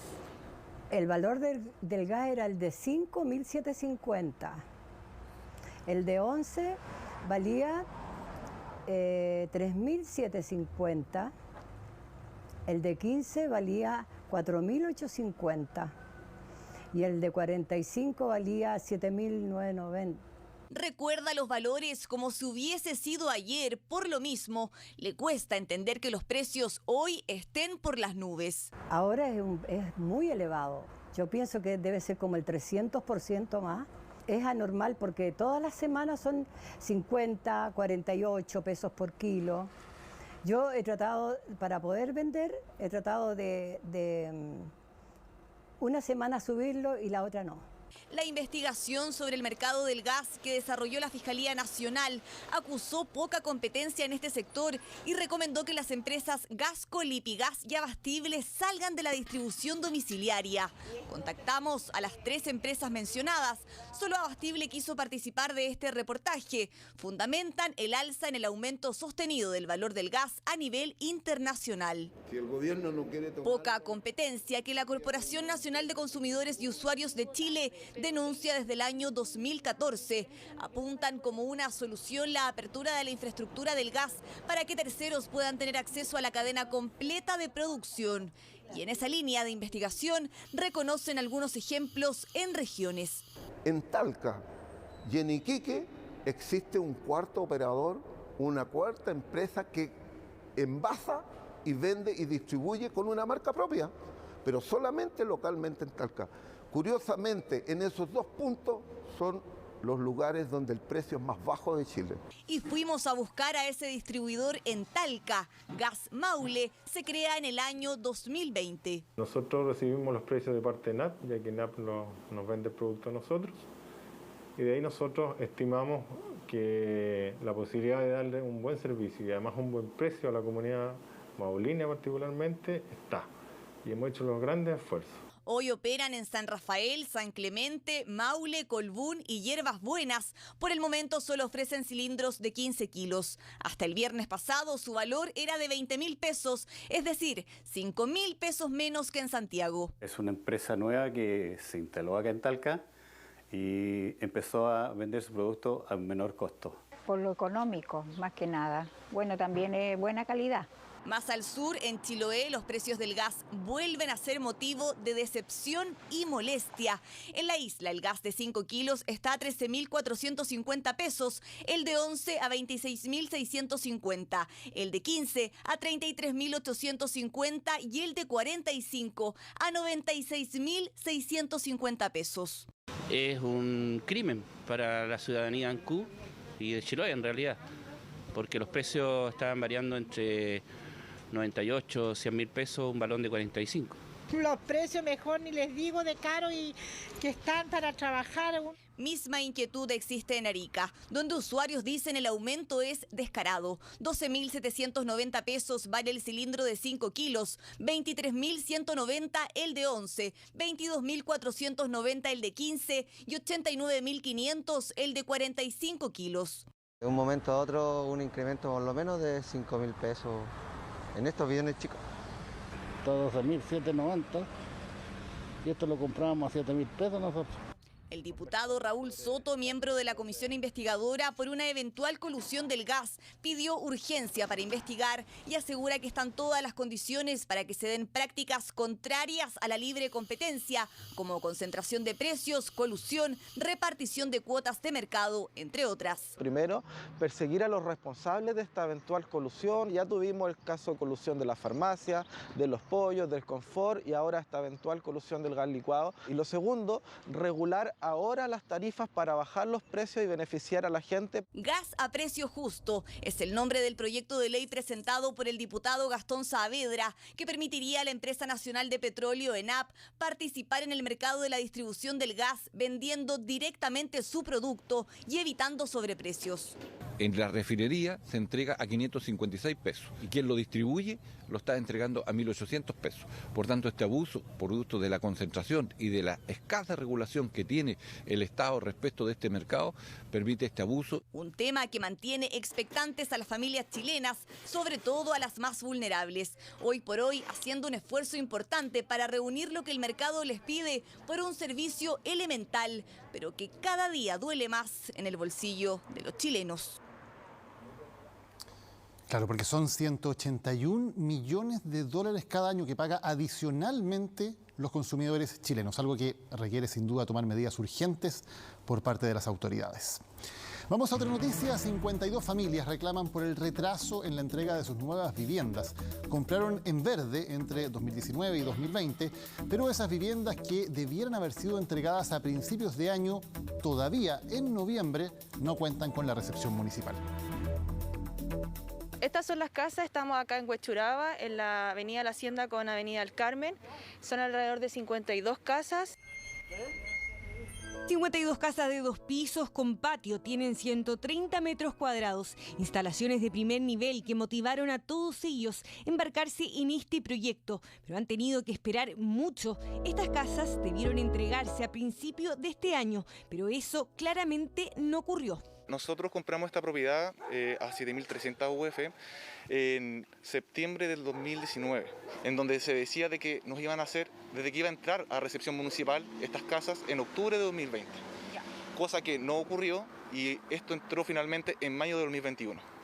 El valor del gas era el de 5.750. El de 11 valía 3.750. El de 15 valía 4.850 y el de 45 valía 7.990. Recuerda los valores como si hubiese sido ayer. Por lo mismo, le cuesta entender que los precios hoy estén por las nubes. Ahora es muy elevado. Yo pienso que debe ser como el 300% más. Es anormal porque todas las semanas son 50, 48 pesos por kilo. Yo he tratado, para poder vender, he tratado de una semana subirlo y la otra no. La investigación sobre el mercado del gas que desarrolló la Fiscalía Nacional acusó poca competencia en este sector y recomendó que las empresas Gasco, Lipigas y Abastible salgan de la distribución domiciliaria. Contactamos a las 3 empresas mencionadas. Solo Abastible quiso participar de este reportaje. Fundamentan el alza en el aumento sostenido del valor del gas a nivel internacional. Si el gobierno no quiere tomar... Poca competencia que la Corporación Nacional de Consumidores y Usuarios de Chile denuncia desde el año 2014. Apuntan como una solución la apertura de la infraestructura del gas para que terceros puedan tener acceso a la cadena completa de producción. Y en esa línea de investigación reconocen algunos ejemplos en regiones. En Talca y en Iquique existe un cuarto operador, una cuarta empresa que envasa y vende y distribuye con una marca propia, pero solamente localmente en Talca. Curiosamente, en esos 2 puntos son los lugares donde el precio es más bajo de Chile. Y fuimos a buscar a ese distribuidor en Talca. Gas Maule se crea en el año 2020. Nosotros recibimos los precios de parte de NAP, ya que NAP nos vende el producto a nosotros. Y de ahí nosotros estimamos que la posibilidad de darle un buen servicio y además un buen precio a la comunidad maulina particularmente está. Y hemos hecho los grandes esfuerzos. Hoy operan en San Rafael, San Clemente, Maule, Colbún y Hierbas Buenas. Por el momento solo ofrecen cilindros de 15 kilos. Hasta el viernes pasado su valor era de 20.000 pesos, es decir, 5.000 pesos menos que en Santiago. Es una empresa nueva que se instaló acá en Talca y empezó a vender su producto a menor costo. Por lo económico, más que nada. Bueno, también es buena calidad. Más al sur, en Chiloé, los precios del gas vuelven a ser motivo de decepción y molestia. En la isla, el gas de 5 kilos está a 13.450 pesos, el de 11 a 26.650, el de 15 a 33.850 y el de 45 a 96.650 pesos. Es un crimen para la ciudadanía de Ancú y de Chiloé en realidad, porque los precios estaban variando entre 98, 100.000 pesos, un balón de 45. Los precios mejor ni les digo de caro y que están para trabajar. Misma inquietud existe en Arica, donde usuarios dicen el aumento es descarado. 12.790 pesos vale el cilindro de 5 kilos, 23.190 el de 11, 22.490 el de 15 y 89.500 el de 45 kilos. De un momento a otro un incremento por lo menos de 5.000 pesos en estos bidones chicos. Está 12.790 y esto lo comprábamos a 7.000 pesos nosotros. El diputado Raúl Soto, miembro de la comisión investigadora por una eventual colusión del gas, pidió urgencia para investigar y asegura que están todas las condiciones para que se den prácticas contrarias a la libre competencia, como concentración de precios, colusión, repartición de cuotas de mercado, entre otras. Primero, perseguir a los responsables de esta eventual colusión. Ya tuvimos el caso de colusión de la farmacia, de los pollos, del confort y ahora esta eventual colusión del gas licuado. Y lo segundo, regular ahora las tarifas para bajar los precios y beneficiar a la gente. Gas a precio justo es el nombre del proyecto de ley presentado por el diputado Gastón Saavedra, que permitiría a la empresa nacional de petróleo, ENAP, participar en el mercado de la distribución del gas, vendiendo directamente su producto y evitando sobreprecios. En la refinería se entrega a 556 pesos y quien lo distribuye lo está entregando a 1.800 pesos. Por tanto, este abuso, producto de la concentración y de la escasa regulación que tiene el Estado respecto de este mercado, permite este abuso. Un tema que mantiene expectantes a las familias chilenas, sobre todo a las más vulnerables. Hoy por hoy haciendo un esfuerzo importante para reunir lo que el mercado les pide por un servicio elemental, pero que cada día duele más en el bolsillo de los chilenos. Claro, porque son 181 millones de dólares cada año que paga adicionalmente los consumidores chilenos, algo que requiere sin duda tomar medidas urgentes por parte de las autoridades. Vamos a otra noticia. 52 familias reclaman por el retraso en la entrega de sus nuevas viviendas. Compraron en verde entre 2019 y 2020, pero esas viviendas que debieran haber sido entregadas a principios de año, todavía en noviembre, no cuentan con la recepción municipal. Estas son las casas, estamos acá en Huechuraba, en la avenida La Hacienda con avenida El Carmen. Son alrededor de 52 casas. 52 casas de 2 pisos con patio, tienen 130 metros cuadrados, instalaciones de primer nivel que motivaron a todos ellos a embarcarse en este proyecto, pero han tenido que esperar mucho. Estas casas debieron entregarse a principio de este año, pero eso claramente no ocurrió. Nosotros compramos esta propiedad a 7.300 UF en septiembre del 2019, en donde se decía de que nos iban a hacer, desde que iba a entrar a recepción municipal estas casas en octubre de 2020, cosa que no ocurrió y esto entró finalmente en mayo de 2021.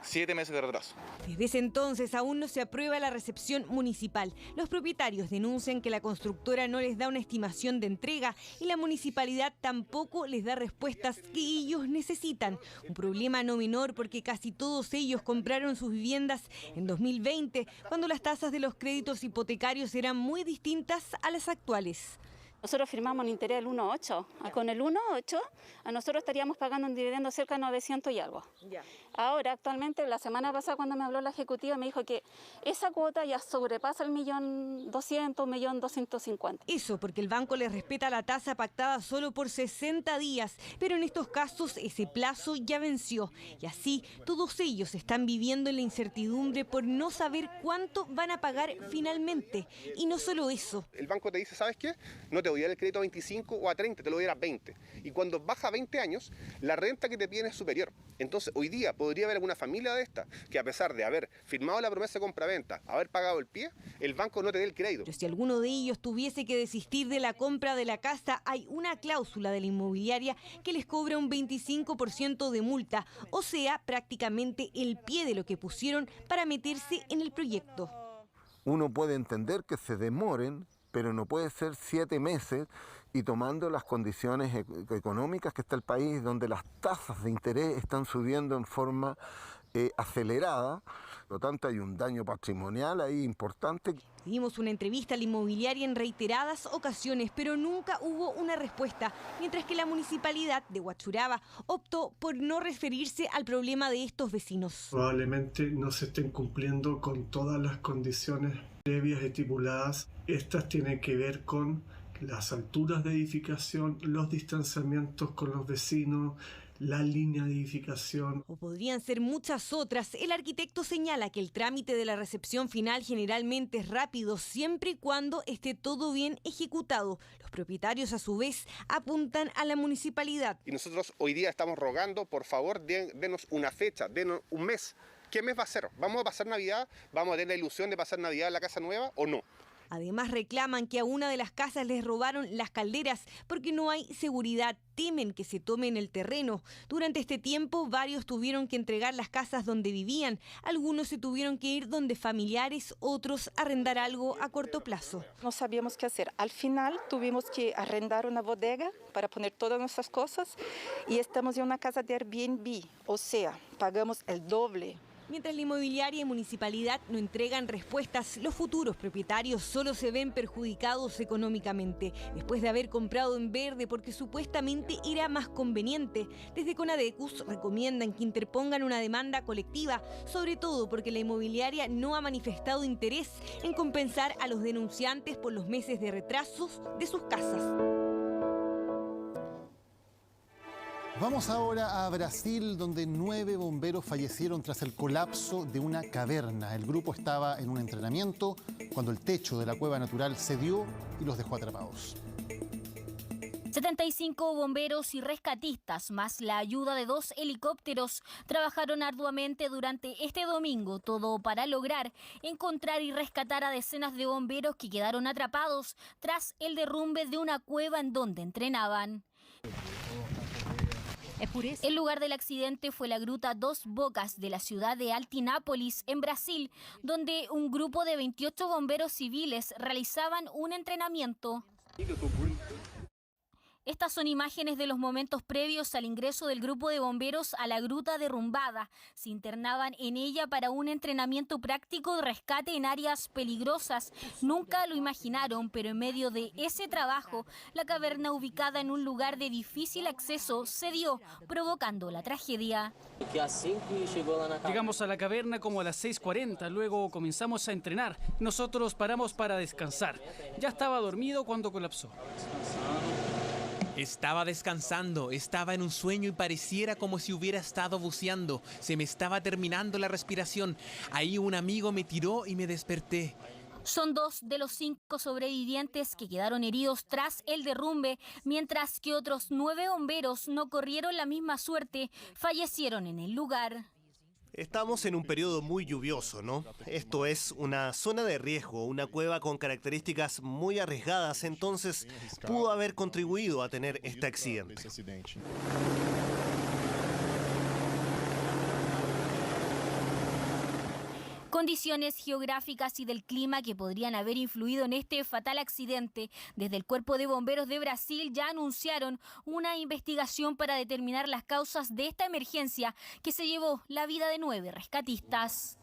7 meses de retraso. Desde ese entonces aún no se aprueba la recepción municipal. Los propietarios denuncian que la constructora no les da una estimación de entrega y la municipalidad tampoco les da respuestas que ellos necesitan. Un problema no menor porque casi todos ellos compraron sus viviendas en 2020, cuando las tasas de los créditos hipotecarios eran muy distintas a las actuales. Nosotros firmamos un interés del 1,8. Con el 1,8 a nosotros estaríamos pagando un dividendo cerca de 900 y algo. Ahora, actualmente, la semana pasada cuando me habló la ejecutiva me dijo que esa cuota ya sobrepasa el 1.200.000, 1.250.000. Eso porque el banco les respeta la tasa pactada solo por 60 días, pero en estos casos ese plazo ya venció. Y así todos ellos están viviendo en la incertidumbre por no saber cuánto van a pagar finalmente. Y no solo eso. El banco te dice, ¿sabes qué? No te voy a dar el crédito a 25 o a 30, te lo voy a dar a 20. Y cuando baja a 20 años, la renta que te piden es superior. Entonces, hoy día podría haber alguna familia de esta que a pesar de haber firmado la promesa de compraventa, haber pagado el pie, el banco no te dé el crédito. Pero si alguno de ellos tuviese que desistir de la compra de la casa, hay una cláusula de la inmobiliaria que les cobra un 25% de multa, o sea, prácticamente el pie de lo que pusieron para meterse en el proyecto. Uno puede entender que se demoren, pero no puede ser 7 meses y tomando las condiciones económicas que está el país, donde las tasas de interés están subiendo en forma acelerada, por lo tanto hay un daño patrimonial ahí importante. Dimos una entrevista a la inmobiliaria en reiteradas ocasiones, pero nunca hubo una respuesta, mientras que la municipalidad de Huachuraba optó por no referirse al problema de estos vecinos. Probablemente no se estén cumpliendo con todas las condiciones previas estipuladas. Estas tienen que ver con las alturas de edificación, los distanciamientos con los vecinos, la línea de edificación. O podrían ser muchas otras. El arquitecto señala que el trámite de la recepción final generalmente es rápido, siempre y cuando esté todo bien ejecutado. Los propietarios, a su vez, apuntan a la municipalidad. Y nosotros hoy día estamos rogando, por favor, denos una fecha, denos un mes. ¿Qué mes va a ser? ¿Vamos a pasar Navidad? ¿Vamos a tener la ilusión de pasar Navidad en la casa nueva o no? Además reclaman que a una de las casas les robaron las calderas porque no hay seguridad, temen que se tomen el terreno. Durante este tiempo varios tuvieron que entregar las casas donde vivían, algunos se tuvieron que ir donde familiares, otros arrendar algo a corto plazo. No sabíamos qué hacer. Al final tuvimos que arrendar una bodega para poner todas nuestras cosas y estamos en una casa de Airbnb, o sea, pagamos el doble. Mientras la inmobiliaria y municipalidad no entregan respuestas, los futuros propietarios solo se ven perjudicados económicamente, después de haber comprado en verde porque supuestamente era más conveniente. Desde Conadecus recomiendan que interpongan una demanda colectiva, sobre todo porque la inmobiliaria no ha manifestado interés en compensar a los denunciantes por los meses de retrasos de sus casas. Vamos ahora a Brasil, donde 9 bomberos fallecieron tras el colapso de una caverna. El grupo estaba en un entrenamiento cuando el techo de la cueva natural cedió y los dejó atrapados. 75 bomberos y rescatistas, más la ayuda de 2 helicópteros, trabajaron arduamente durante este domingo, todo para lograr encontrar y rescatar a decenas de bomberos que quedaron atrapados tras el derrumbe de una cueva en donde entrenaban. El lugar del accidente fue la gruta Dos Bocas de la ciudad de Altinápolis, en Brasil, donde un grupo de 28 bomberos civiles realizaban un entrenamiento. Estas son imágenes de los momentos previos al ingreso del grupo de bomberos a la gruta derrumbada. Se internaban en ella para un entrenamiento práctico de rescate en áreas peligrosas. Nunca lo imaginaron, pero en medio de ese trabajo, la caverna ubicada en un lugar de difícil acceso cedió, provocando la tragedia. Llegamos a la caverna como a las 6:40, luego comenzamos a entrenar. Nosotros paramos para descansar. Ya estaba dormido cuando colapsó. Estaba descansando, estaba en un sueño y pareciera como si hubiera estado buceando. Se me estaba terminando la respiración. Ahí un amigo me tiró y me desperté. Son 2 de los 5 sobrevivientes que quedaron heridos tras el derrumbe, mientras que otros 9 bomberos no corrieron la misma suerte, fallecieron en el lugar. Estamos en un periodo muy lluvioso, ¿no? Esto es una zona de riesgo, una cueva con características muy arriesgadas, entonces pudo haber contribuido a tener este accidente. Condiciones geográficas y del clima que podrían haber influido en este fatal accidente. Desde el Cuerpo de Bomberos de Brasil ya anunciaron una investigación para determinar las causas de esta emergencia que se llevó la vida de 9 rescatistas.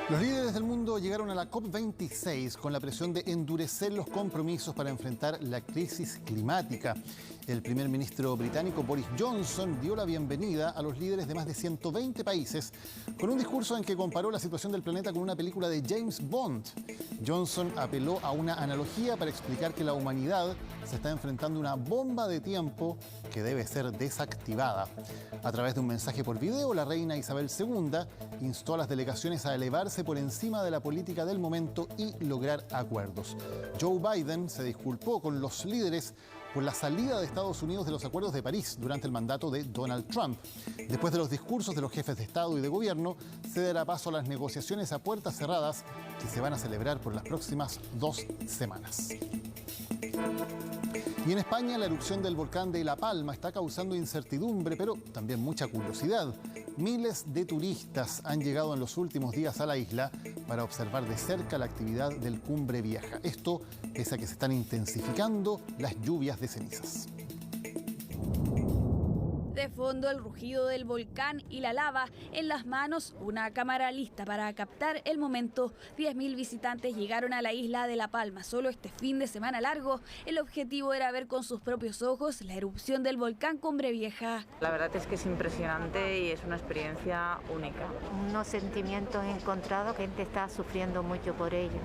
Los líderes del mundo llegaron a la COP26 con la presión de endurecer los compromisos para enfrentar la crisis climática. El primer ministro británico Boris Johnson dio la bienvenida a los líderes de más de 120 países con un discurso en que comparó la situación del planeta con una película de James Bond. Johnson apeló a una analogía para explicar que la humanidad se está enfrentando a una bomba de tiempo que debe ser desactivada. A través de un mensaje por video, la reina Isabel II instó a las delegaciones a elevarse por encima de la política del momento y lograr acuerdos. Joe Biden se disculpó con los líderes por la salida de Estados Unidos de los acuerdos de París durante el mandato de Donald Trump. Después de los discursos de los jefes de Estado y de Gobierno, se dará paso a las negociaciones a puertas cerradas que se van a celebrar por las próximas 2 semanas. Y en España, la erupción del volcán de La Palma está causando incertidumbre, pero también mucha curiosidad. Miles de turistas han llegado en los últimos días a la isla para observar de cerca la actividad del Cumbre Vieja. Esto pese a que se están intensificando las lluvias de cenizas. De fondo el rugido del volcán y la lava. En las manos una cámara lista para captar el momento. 10.000 visitantes llegaron a la isla de La Palma solo este fin de semana largo. El objetivo era ver con sus propios ojos la erupción del volcán Cumbre Vieja. La verdad es que es impresionante y es una experiencia única. Unos sentimientos encontrados, gente está sufriendo mucho por ello,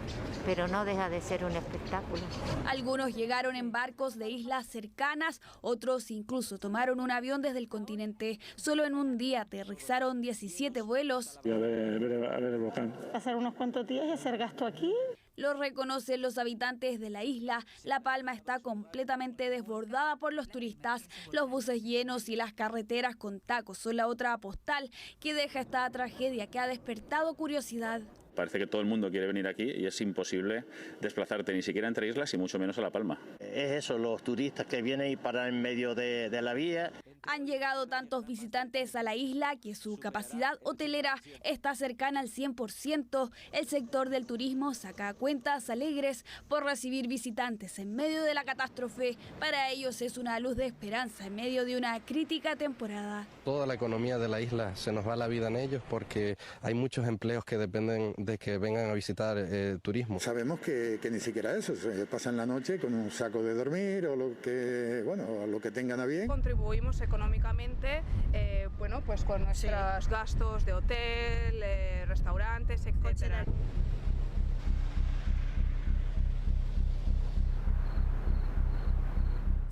pero no deja de ser un espectáculo. Algunos llegaron en barcos de islas cercanas, otros incluso tomaron un avión desde el continente. Solo en un día aterrizaron 17 vuelos. A ver el volcán. Pasar unos cuantos días y hacer gasto aquí. Lo reconocen los habitantes de la isla. La Palma está completamente desbordada por los turistas. Los buses llenos y las carreteras con tacos son la otra postal que deja esta tragedia que ha despertado curiosidad. Parece que todo el mundo quiere venir aquí y es imposible desplazarte ni siquiera entre islas y mucho menos a La Palma. Es eso, los turistas que vienen y paran en medio de la vía. Han llegado tantos visitantes a la isla que su capacidad hotelera está cercana al 100%. El sector del turismo saca cuentas alegres por recibir visitantes en medio de la catástrofe. Para ellos es una luz de esperanza en medio de una crítica temporada. Toda la economía de la isla se nos va la vida en ellos porque hay muchos empleos que dependen de que vengan a visitar turismo. Sabemos que ni siquiera eso, se pasan la noche con un saco de dormir o lo que tengan a bien. Contribuimos económicamente pues con nuestros gastos de hotel, restaurantes, etcétera.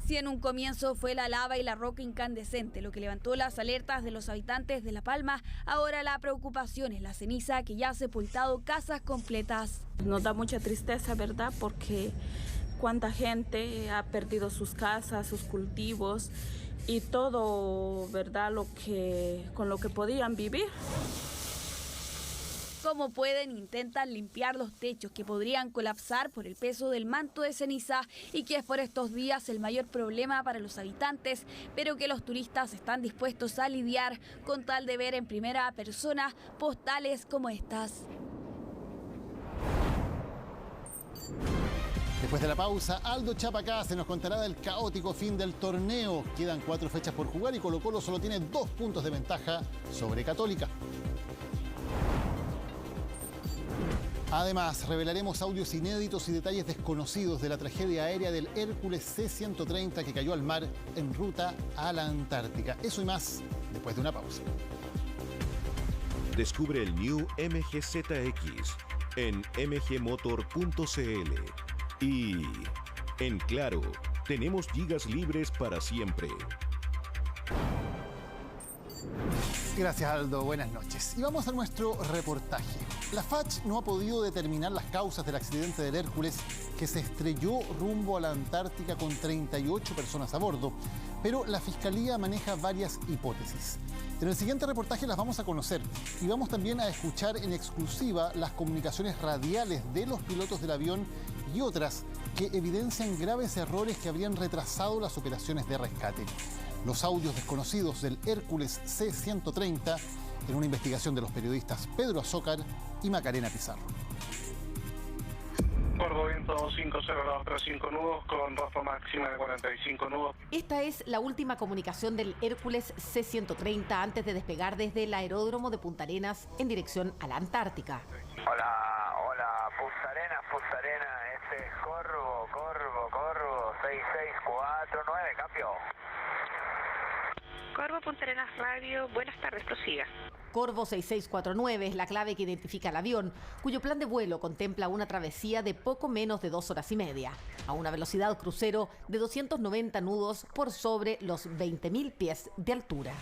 Si en un comienzo fue la lava y la roca incandescente lo que levantó las alertas de los habitantes de La Palma, ahora la preocupación es la ceniza que ya ha sepultado casas completas. Nos da mucha tristeza, ¿verdad? Porque cuánta gente ha perdido sus casas, sus cultivos y todo, ¿verdad? Con lo que podían vivir. Como pueden, intentan limpiar los techos que podrían colapsar por el peso del manto de ceniza y que es por estos días el mayor problema para los habitantes, pero que los turistas están dispuestos a lidiar con tal de ver en primera persona postales como estas. Después de la pausa, Aldo Chapacá se nos contará del caótico fin del torneo. Quedan 4 fechas por jugar y Colo-Colo solo tiene 2 puntos de ventaja sobre Católica. Además, revelaremos audios inéditos y detalles desconocidos de la tragedia aérea del Hércules C-130 que cayó al mar en ruta a la Antártica. Eso y más después de una pausa. Descubre el New MG ZX en mgmotor.cl. Y en Claro, tenemos gigas libres para siempre. Gracias, Aldo. Buenas noches. Y vamos a nuestro reportaje. La FACH no ha podido determinar las causas del accidente del Hércules que se estrelló rumbo a la Antártica con 38 personas a bordo, pero la Fiscalía maneja varias hipótesis. En el siguiente reportaje las vamos a conocer y vamos también a escuchar en exclusiva las comunicaciones radiales de los pilotos del avión y otras que evidencian graves errores que habrían retrasado las operaciones de rescate. Los audios desconocidos del Hércules C-130 en una investigación de los periodistas Pedro Azócar y Macarena Pizarro. Corvo viento 50235 nudos con rafa máxima de 45 nudos. Esta es la última comunicación del Hércules C-130 antes de despegar desde el aeródromo de Punta Arenas en dirección a la Antártica. Hola, Punta Arenas, este es Corvo 6649, cambio. Corvo Punta Arenas Radio, buenas tardes, prosiga. Corvo 6649 es la clave que identifica el avión, cuyo plan de vuelo contempla una travesía de poco menos de 2 horas y media, a una velocidad crucero de 290 nudos por sobre los 20.000 pies de altura.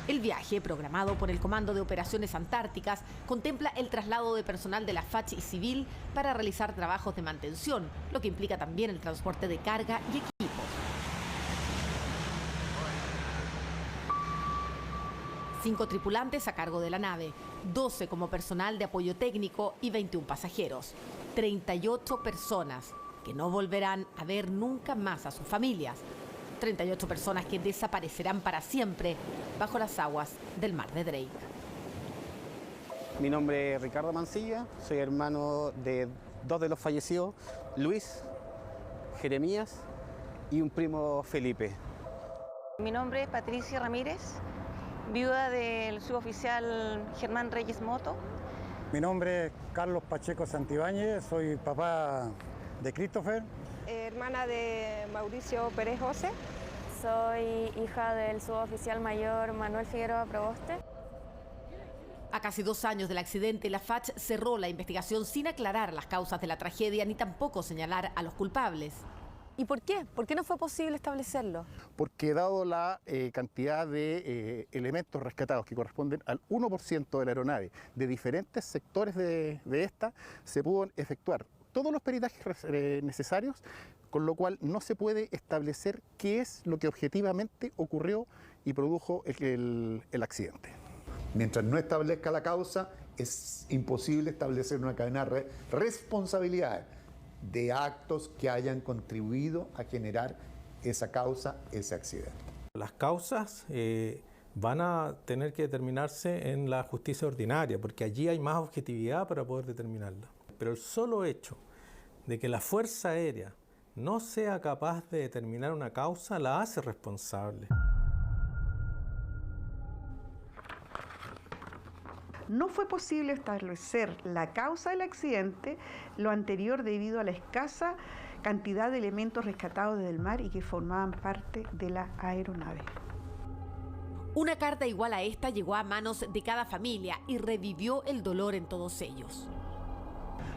El viaje, programado por el Comando de Operaciones Antárticas, contempla el traslado de personal de la FACH y civil para realizar trabajos de mantención, lo que implica también el transporte de carga y equipos. 5 tripulantes a cargo de la nave, 12 como personal de apoyo técnico y 21 pasajeros. 38 personas que no volverán a ver nunca más a sus familias. 38 personas que desaparecerán para siempre bajo las aguas del mar de Drake. Mi nombre es Ricardo Mancilla, soy hermano de 2 de los fallecidos, Luis, Jeremías y un primo Felipe. Mi nombre es Patricia Ramírez, viuda del suboficial Germán Reyes Moto. Mi nombre es Carlos Pacheco Santibáñez, soy papá de Christopher. Hermana de Mauricio Pérez José. Soy hija del suboficial mayor Manuel Figueroa Proboste. A casi 2 años del accidente, la FACH cerró la investigación sin aclarar las causas de la tragedia ni tampoco señalar a los culpables. ¿Y por qué? ¿Por qué no fue posible establecerlo? Porque dado la cantidad de elementos rescatados que corresponden al 1% de la aeronave de diferentes sectores de esta, se pudo efectuar todos los peritajes necesarios, con lo cual no se puede establecer qué es lo que objetivamente ocurrió y produjo el accidente. Mientras no establezca la causa, es imposible establecer una cadena de responsabilidades de actos que hayan contribuido a generar esa causa, ese accidente. Las causas van a tener que determinarse en la justicia ordinaria, porque allí hay más objetividad para poder determinarla. Pero el solo hecho de que la Fuerza Aérea no sea capaz de determinar una causa la hace responsable. No fue posible establecer la causa del accidente, lo anterior debido a la escasa cantidad de elementos rescatados desde el mar y que formaban parte de la aeronave. Una carta igual a esta llegó a manos de cada familia y revivió el dolor en todos ellos.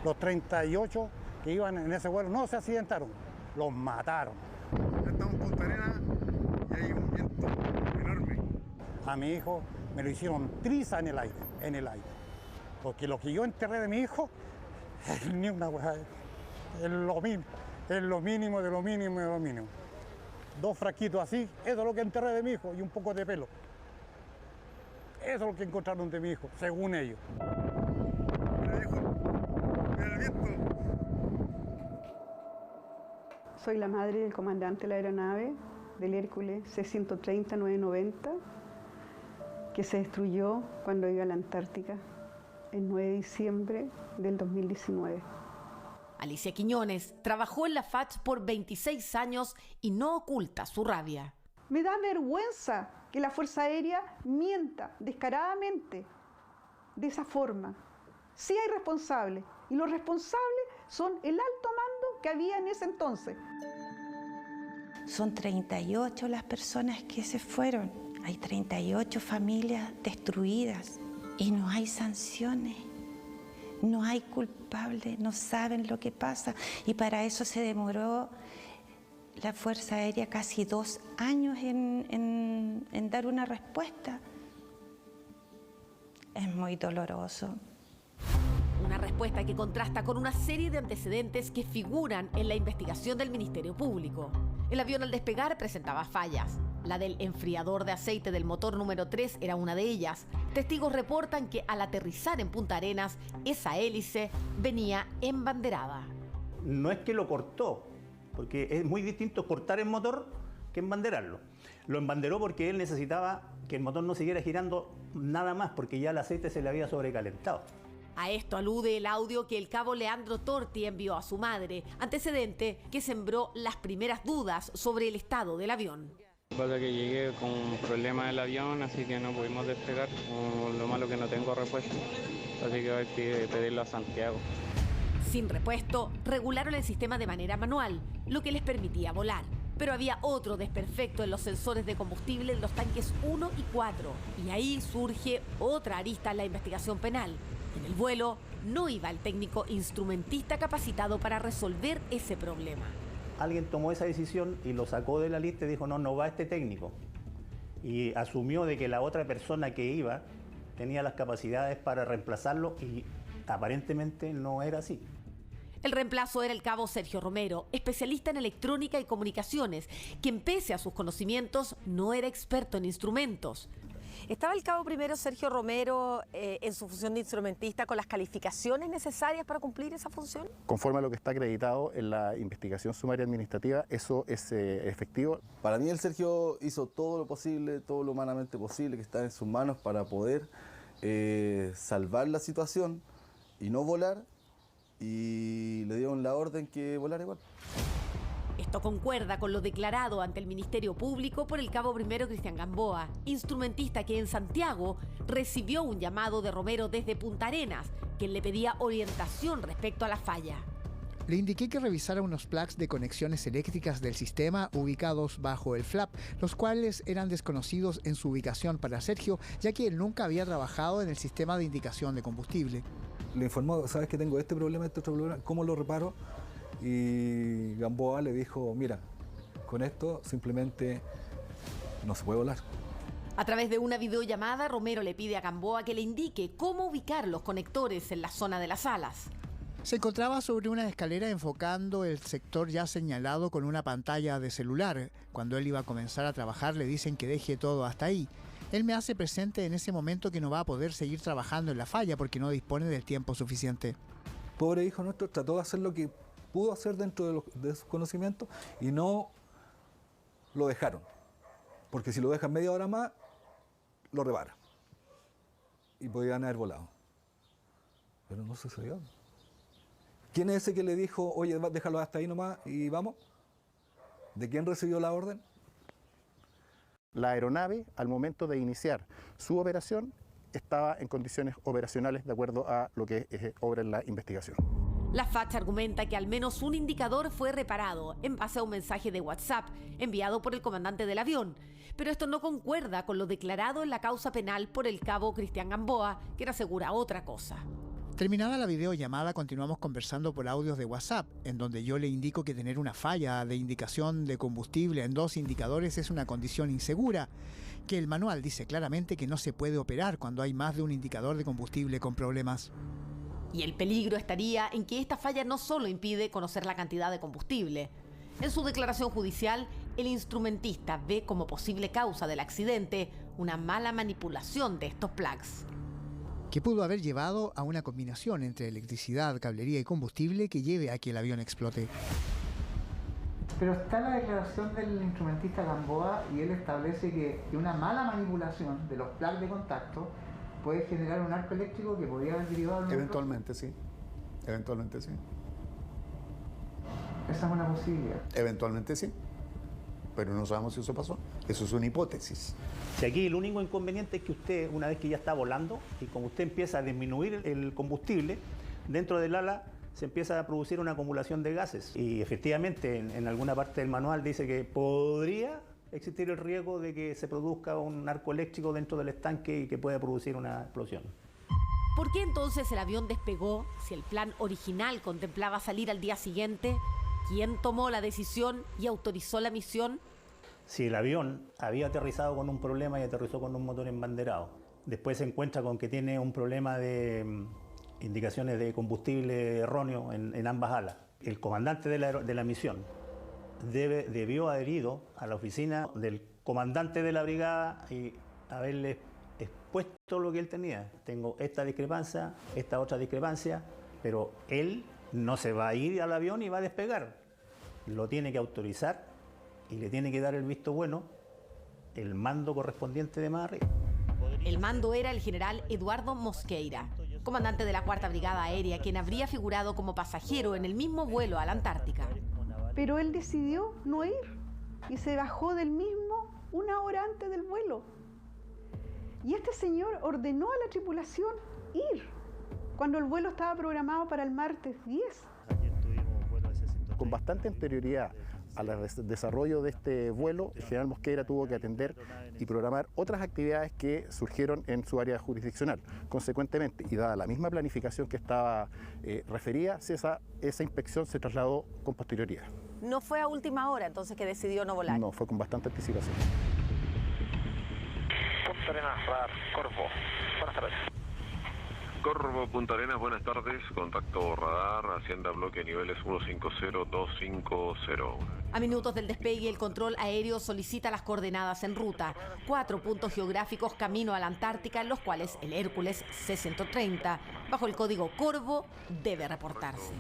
Los 38 que iban en ese vuelo no se accidentaron, los mataron. Estamos en Punta Arenas y hay un viento enorme. A mi hijo me lo hicieron triza en el aire. Porque lo que yo enterré de mi hijo, ni una hueá, es lo mínimo de lo mínimo. 2 frasquitos así, eso es lo que enterré de mi hijo y un poco de pelo. Eso es lo que encontraron de mi hijo, según ellos. Mira, hijo, mira el viento. Soy la madre del comandante de la aeronave del Hércules C-130-990, que se destruyó cuando iba a la Antártica el 9 de diciembre del 2019. Alicia Quiñones trabajó en la FACH por 26 años y no oculta su rabia. Me da vergüenza que la Fuerza Aérea mienta descaradamente de esa forma. Sí hay responsables, y los responsables son el alto mando que había en ese entonces. Son 38 las personas que se fueron. Hay 38 familias destruidas y no hay sanciones, no hay culpables, no saben lo que pasa. Y para eso se demoró la Fuerza Aérea casi 2 años en dar una respuesta. Es muy doloroso. Una respuesta que contrasta con una serie de antecedentes que figuran en la investigación del Ministerio Público. El avión al despegar presentaba fallas. La del enfriador de aceite del motor número 3 era una de ellas. Testigos reportan que al aterrizar en Punta Arenas, esa hélice venía embanderada. No es que lo cortó, porque es muy distinto cortar el motor que embanderarlo. Lo embanderó porque él necesitaba que el motor no siguiera girando nada más, porque ya el aceite se le había sobrecalentado. A esto alude el audio que el cabo Leandro Torti envió a su madre, antecedente que sembró las primeras dudas sobre el estado del avión. Pasa que llegué con un problema del avión, así que no pudimos despegar. Lo malo que no tengo repuesto, así que voy a pedirlo a Santiago. Sin repuesto, regularon el sistema de manera manual, lo que les permitía volar. Pero había otro desperfecto en los sensores de combustible en los tanques 1 y 4. Y ahí surge otra arista en la investigación penal. En el vuelo no iba el técnico instrumentista capacitado para resolver ese problema. Alguien tomó esa decisión y lo sacó de la lista y dijo, no va este técnico. Y asumió de que la otra persona que iba tenía las capacidades para reemplazarlo y aparentemente no era así. El reemplazo era el cabo Sergio Romero, especialista en electrónica y comunicaciones, quien pese a sus conocimientos no era experto en instrumentos. ¿Estaba el cabo primero Sergio Romero en su función de instrumentista con las calificaciones necesarias para cumplir esa función? Conforme a lo que está acreditado en la investigación sumaria administrativa, eso es efectivo. Para mí el Sergio hizo todo lo posible, todo lo humanamente posible que está en sus manos para poder salvar la situación y no volar, y le dieron la orden que volara igual. Esto concuerda con lo declarado ante el Ministerio Público por el cabo primero Cristian Gamboa, instrumentista que en Santiago recibió un llamado de Romero desde Punta Arenas, quien le pedía orientación respecto a la falla. Le indiqué que revisara unos plugs de conexiones eléctricas del sistema ubicados bajo el flap, los cuales eran desconocidos en su ubicación para Sergio, ya que él nunca había trabajado en el sistema de indicación de combustible. Le informó, sabes que tengo este problema, este otro problema, ¿cómo lo reparo? Y Gamboa le dijo, mira, con esto simplemente no se puede volar. A través de una videollamada, Romero le pide a Gamboa que le indique cómo ubicar los conectores en la zona de las alas. Se encontraba sobre una escalera enfocando el sector ya señalado con una pantalla de celular. Cuando él iba a comenzar a trabajar le dicen que deje todo hasta ahí. Él me hace presente en ese momento que no va a poder seguir trabajando en la falla porque no dispone del tiempo suficiente. Pobre hijo nuestro trató de hacer lo que pudo hacer dentro de sus conocimientos y no lo dejaron. Porque si lo dejan media hora más, lo repara. Y podían haber volado. Pero no sucedió. ¿Quién es ese que le dijo, oye, déjalo hasta ahí nomás y vamos? ¿De quién recibió la orden? La aeronave, al momento de iniciar su operación, estaba en condiciones operacionales de acuerdo a lo que obra en la investigación. La FACH argumenta que al menos un indicador fue reparado en base a un mensaje de WhatsApp enviado por el comandante del avión, pero esto no concuerda con lo declarado en la causa penal por el cabo Cristian Gamboa, que asegura otra cosa. Terminada la videollamada, continuamos conversando por audios de WhatsApp, en donde yo le indico que tener una falla de indicación de combustible en 2 indicadores es una condición insegura, que el manual dice claramente que no se puede operar cuando hay más de un indicador de combustible con problemas. Y el peligro estaría en que esta falla no solo impide conocer la cantidad de combustible. En su declaración judicial, el instrumentista ve como posible causa del accidente una mala manipulación de estos plugs, que pudo haber llevado a una combinación entre electricidad, cablería y combustible que lleve a que el avión explote. Pero está la declaración del instrumentista Gamboa y él establece que una mala manipulación de los plugs de contacto puede generar un arco eléctrico que podría haber derivado... Eventualmente sí, eventualmente sí. Esa es una posibilidad. Eventualmente sí, pero no sabemos si eso pasó. Eso es una hipótesis. Si aquí el único inconveniente es que usted, una vez que ya está volando, y como usted empieza a disminuir el combustible, dentro del ala se empieza a producir una acumulación de gases. Y efectivamente, en alguna parte del manual dice que podría existir el riesgo de que se produzca un arco eléctrico dentro del estanque y que pueda producir una explosión. ¿Por qué entonces el avión despegó si el plan original contemplaba salir al día siguiente? ¿Quién tomó la decisión y autorizó la misión? Si el avión había aterrizado con un problema y aterrizó con un motor embanderado, después se encuentra con que tiene un problema de indicaciones de combustible erróneo en ambas alas, el comandante de la misión debió haber ido a la oficina del comandante de la brigada y haberle expuesto lo que él tenía. Tengo esta discrepancia, esta otra discrepancia, pero él no se va a ir al avión y va a despegar. Lo tiene que autorizar y le tiene que dar el visto bueno el mando correspondiente de más arriba. El mando era el general Eduardo Mosqueira, comandante de la 4ª Brigada Aérea, quien habría figurado como pasajero en el mismo vuelo a la Antártica. Pero él decidió no ir y se bajó del mismo 1 hora antes del vuelo. Y este señor ordenó a la tripulación ir cuando el vuelo estaba programado para el martes 10. Con bastante anterioridad al desarrollo de este vuelo, el general Mosqueira tuvo que atender y programar otras actividades que surgieron en su área jurisdiccional. Consecuentemente, y dada la misma planificación que estaba referida, esa inspección se trasladó con posterioridad. ¿No fue a última hora entonces que decidió no volar? No, fue con bastante anticipación. Punta Arenas, radar, Corvo. Buenas tardes. Corvo, Punta Arenas, buenas tardes. Contacto radar, Hacienda Bloque niveles 150-250. A minutos del despegue, el control aéreo solicita las coordenadas en ruta. 4 puntos geográficos camino a la Antártica, en los cuales el Hércules C-130, bajo el código Corvo, debe reportarse.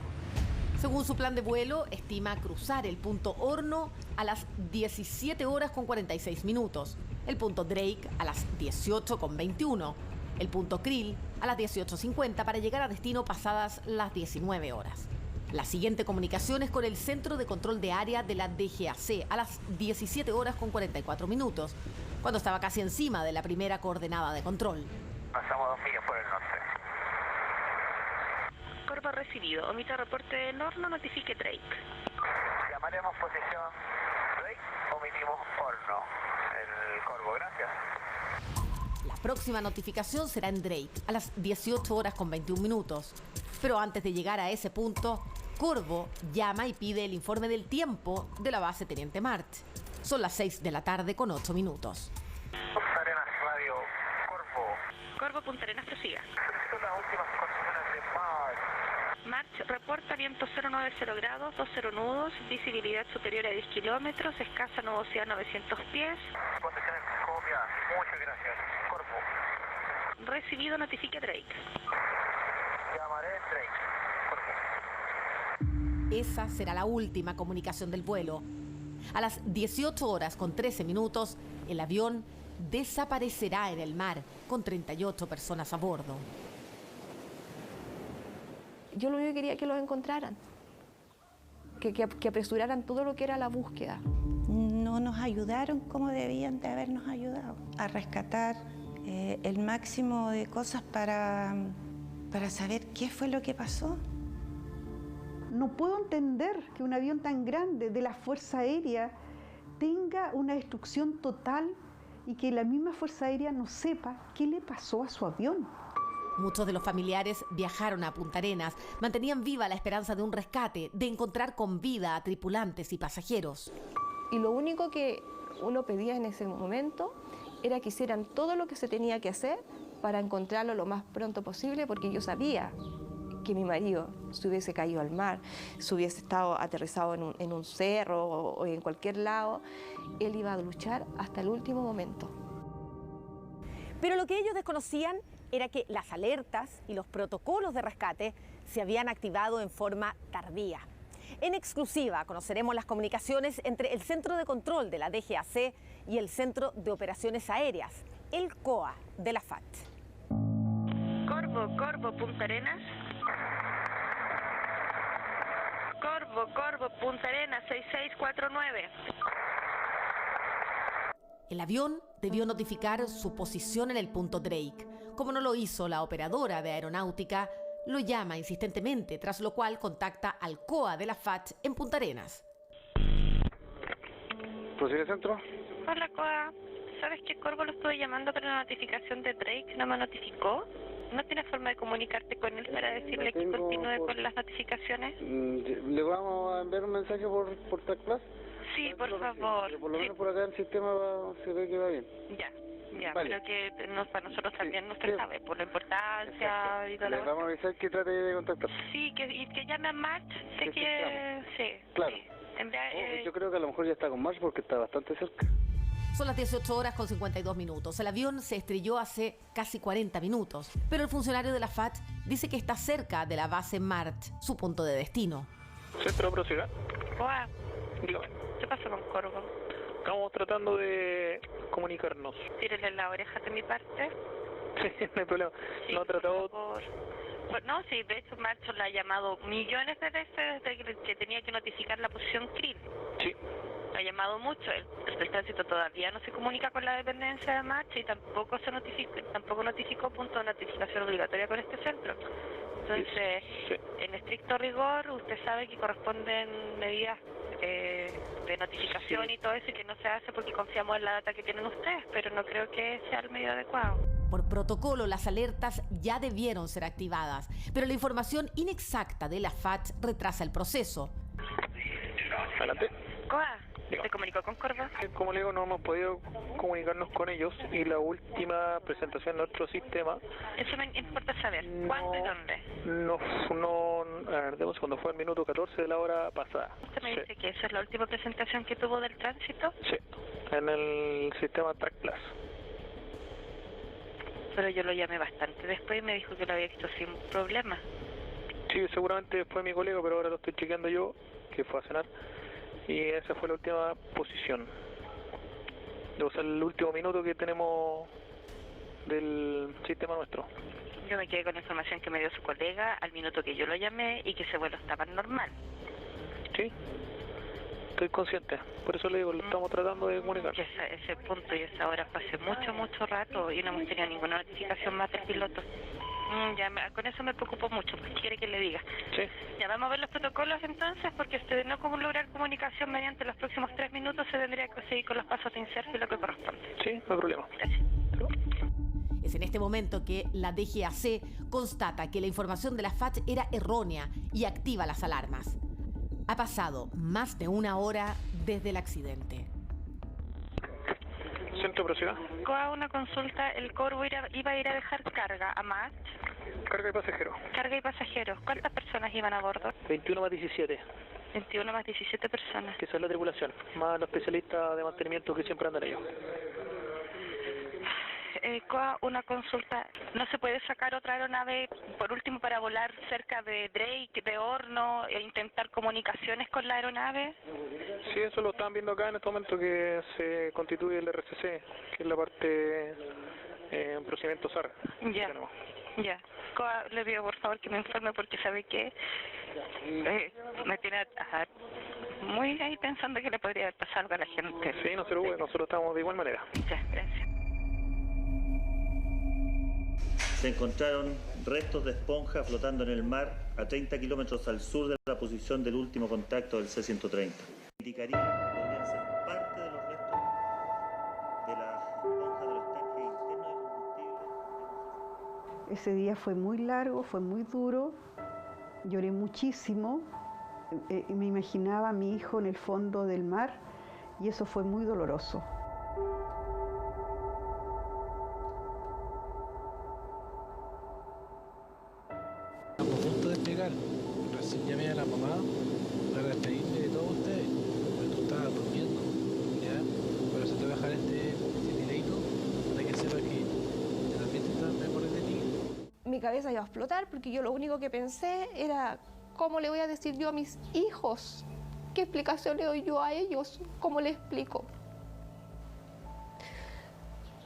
Según su plan de vuelo, estima cruzar el punto Horno a las 17 horas con 46 minutos, el punto Drake a las 18:21, el punto Krill a las 18:50 para llegar a destino pasadas las 19 horas. La siguiente comunicación es con el Centro de Control de Área de la DGAC a las 17 horas con 44 minutos, cuando estaba casi encima de la primera coordenada de control. Pasamos 2 millas por el norte. Corvo recibido. Omita reporte de Norno, notifique Drake. Llamaremos posición Drake, omitimos Horno. El Corvo, gracias. La próxima notificación será en Drake a las 18 horas con 21 minutos. Pero antes de llegar a ese punto, Corvo llama y pide el informe del tiempo de la base Teniente March. Son las 6 de la tarde con 8 minutos. Punta Arenas Radio, Corvo. Corvo, Punta Arenas, prosiga. Son las últimas condiciones de March. March reporta viento 090 grados, 20 nudos, visibilidad superior a 10 kilómetros, escasa nubosidad 900 pies. Condiciones copiadas. Muchas gracias. Corvo. Recibido, notifique Drake. Llamaré Drake. Esa será la última comunicación del vuelo. A las 18 horas con 13 minutos, el avión desaparecerá en el mar con 38 personas a bordo. Yo lo único que quería es que los encontraran, que apresuraran todo lo que era la búsqueda. No nos ayudaron como debían de habernos ayudado a rescatar el máximo de cosas para saber qué fue lo que pasó. No puedo entender que un avión tan grande de la Fuerza Aérea tenga una destrucción total y que la misma Fuerza Aérea no sepa qué le pasó a su avión. Muchos de los familiares viajaron a Punta Arenas, mantenían viva la esperanza de un rescate, de encontrar con vida a tripulantes y pasajeros. Y lo único que uno pedía en ese momento era que hicieran todo lo que se tenía que hacer para encontrarlo lo más pronto posible, porque yo sabía que mi marido se hubiese caído al mar, se hubiese estado aterrizado en un cerro o en cualquier lado, él iba a luchar hasta el último momento. Pero lo que ellos desconocían era que las alertas y los protocolos de rescate se habían activado en forma tardía. En exclusiva conoceremos las comunicaciones entre el Centro de Control de la DGAC y el Centro de Operaciones Aéreas, el COA de la FAT. Corvo, Punta Arenas. Corvo, Punta Arenas, 6649. El avión debió notificar su posición en el punto Drake. Como no lo hizo la operadora de aeronáutica, lo llama insistentemente, tras lo cual contacta al COA de la FAT en Punta Arenas. ¿Prosigue centro? Hola, COA. ¿Sabes que Corvo lo estuve llamando para una notificación de Drake? ¿No me notificó? ¿No tienes forma de comunicarte con él para decirle que continúe con las notificaciones? ¿Le vamos a enviar un mensaje por TACPLAS? Sí, por favor. Por lo menos por acá el sistema se ve que va bien. Ya, vale. pero que para nosotros también nos sabe por la importancia y todo Le lo vamos a avisar que trate de contactar. Sí, que llame a March. Sé que sí. Claro. Sí. Yo creo que a lo mejor ya está con March porque está bastante cerca. Son las 18 horas con 52 minutos. El avión se estrelló hace casi 40 minutos, pero el funcionario de la FAT dice que está cerca de la base March, su punto de destino. Centro, prosiga. Coa, Dígame. ¿qué pasó con Corvo? Estamos tratando de comunicarnos. Tírele la oreja de mi parte. Sí, no hay problema. Sí, no ha tratado... No, sí, de hecho March la ha llamado millones de veces desde que tenía que notificar la posición CRIM. Sí. Ha llamado mucho, el tránsito todavía no se comunica con la dependencia de March y tampoco notificó punto de notificación obligatoria con este centro. Entonces, en estricto rigor, usted sabe que corresponden medidas de notificación y todo eso, y que no se hace porque confiamos en la data que tienen ustedes, pero no creo que sea el medio adecuado. Por protocolo, las alertas ya debieron ser activadas, pero la información inexacta de la FAT retrasa el proceso. Adelante. Coa, ¿te comunicó con Corvo? Como le digo, no hemos podido comunicarnos con ellos y la última presentación de nuestro sistema... Eso me importa saber. ¿Cuándo y dónde? Cuando fue el minuto 14 de la hora pasada. ¿Usted me dice que esa es la última presentación que tuvo del tránsito? Sí, en el sistema TACPLAS. Pero yo lo llamé bastante después y me dijo que lo había visto sin problema. Sí, seguramente fue mi colega, pero ahora lo estoy chequeando yo, que fue a cenar. Y esa fue la última posición. Debo ser el último minuto que tenemos del sistema nuestro. Yo me quedé con la información que me dio su colega al minuto que yo lo llamé y que ese vuelo estaba normal. Sí, estoy consciente, por eso le digo, lo estamos tratando de comunicar. Ese punto y esa hora fue hace mucho rato y no hemos tenido ninguna notificación más del piloto. Con eso me preocupo mucho, pues quiere que le diga. Sí. Ya vamos a ver los protocolos entonces, porque de no lograr comunicación mediante los próximos 3 minutos se tendría que seguir con los pasos de inserto y lo que corresponde. Sí, no hay problema. Gracias. Es en este momento que la DGAC constata que la información de la FACH era errónea y activa las alarmas. Ha pasado más de 1 hora desde el accidente. Centro de Propiedad. A una consulta, el Corvo iba a ir a dejar carga a Mach. Carga y pasajeros. Carga y pasajeros. ¿Cuántas personas iban a bordo? 21 más 17. 21 más 17 personas. Que son la tripulación, más los especialistas de mantenimiento que siempre andan ellos. Una consulta, ¿no se puede sacar otra aeronave, por último, para volar cerca de Drake, de Horno, e intentar comunicaciones con la aeronave? Sí, eso lo están viendo acá en este momento que se constituye el RCC, que es la parte en procedimiento SAR. Ya. Le pido por favor que me informe porque sabe que me tiene muy ahí pensando que le podría haber pasado algo a la gente. Sí, no se preocupe, nosotros estamos de igual manera. Ya, gracias. Se encontraron restos de esponja flotando en el mar a 30 kilómetros al sur de la posición del último contacto del C-130. Indicaría que podrían ser parte de los restos de la esponja de los tanques internos de combustible. Ese día fue muy largo, fue muy duro, lloré muchísimo, me imaginaba a mi hijo en el fondo del mar y eso fue muy doloroso. Recién llamé a la mamá para despedirme de todos ustedes, porque tú estabas durmiendo, ¿ya? Por eso te voy a dejar este videito para que sepas que también te estás mejor de ti. Mi cabeza iba a explotar porque yo lo único que pensé era ¿cómo le voy a decir yo a mis hijos? ¿Qué explicación le doy yo a ellos? ¿Cómo les explico?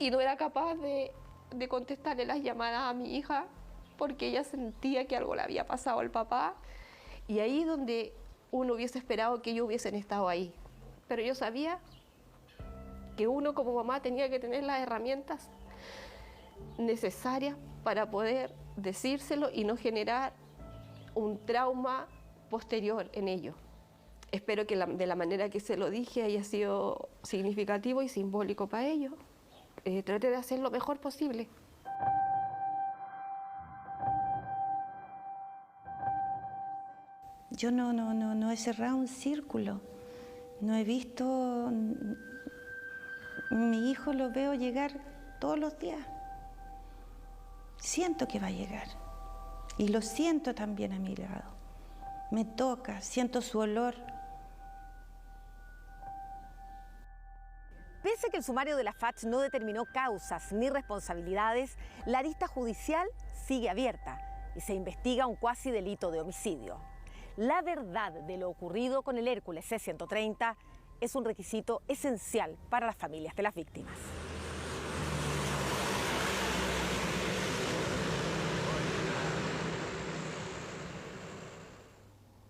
Y no era capaz de contestarle las llamadas a mi hija porque ella sentía que algo le había pasado al papá. Y ahí donde uno hubiese esperado que ellos hubiesen estado ahí. Pero yo sabía que uno como mamá tenía que tener las herramientas necesarias para poder decírselo y no generar un trauma posterior en ellos. Espero que de la manera que se lo dije haya sido significativo y simbólico para ellos. Traté de hacer lo mejor posible. Yo no he cerrado un círculo, no he visto, mi hijo lo veo llegar todos los días. Siento que va a llegar y lo siento también a mi lado. Me toca, siento su olor. Pese a que el sumario de la FACH no determinó causas ni responsabilidades, la arista judicial sigue abierta y se investiga un cuasi delito de homicidio. La verdad de lo ocurrido con el Hércules C-130 es un requisito esencial para las familias de las víctimas.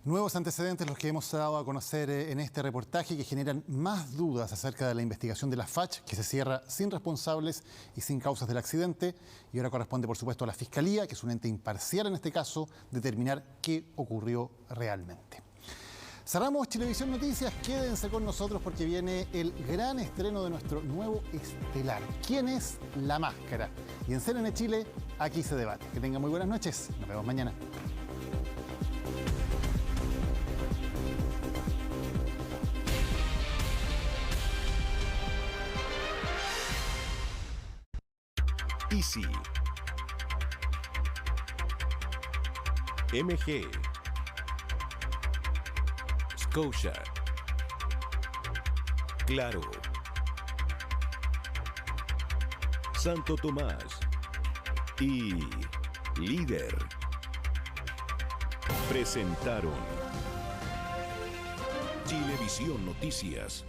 Nuevos antecedentes los que hemos dado a conocer en este reportaje que generan más dudas acerca de la investigación de la FACH, que se cierra sin responsables y sin causas del accidente. Y ahora corresponde, por supuesto, a la Fiscalía, que es un ente imparcial en este caso, determinar qué ocurrió realmente. Cerramos Chilevisión Noticias. Quédense con nosotros porque viene el gran estreno de nuestro nuevo estelar. ¿Quién es La Máscara? Y en CNN Chile, aquí se debate. Que tengan muy buenas noches. Nos vemos mañana. Easy, MG, Scotia, Claro, Santo Tomás y Líder presentaron Chilevisión Noticias.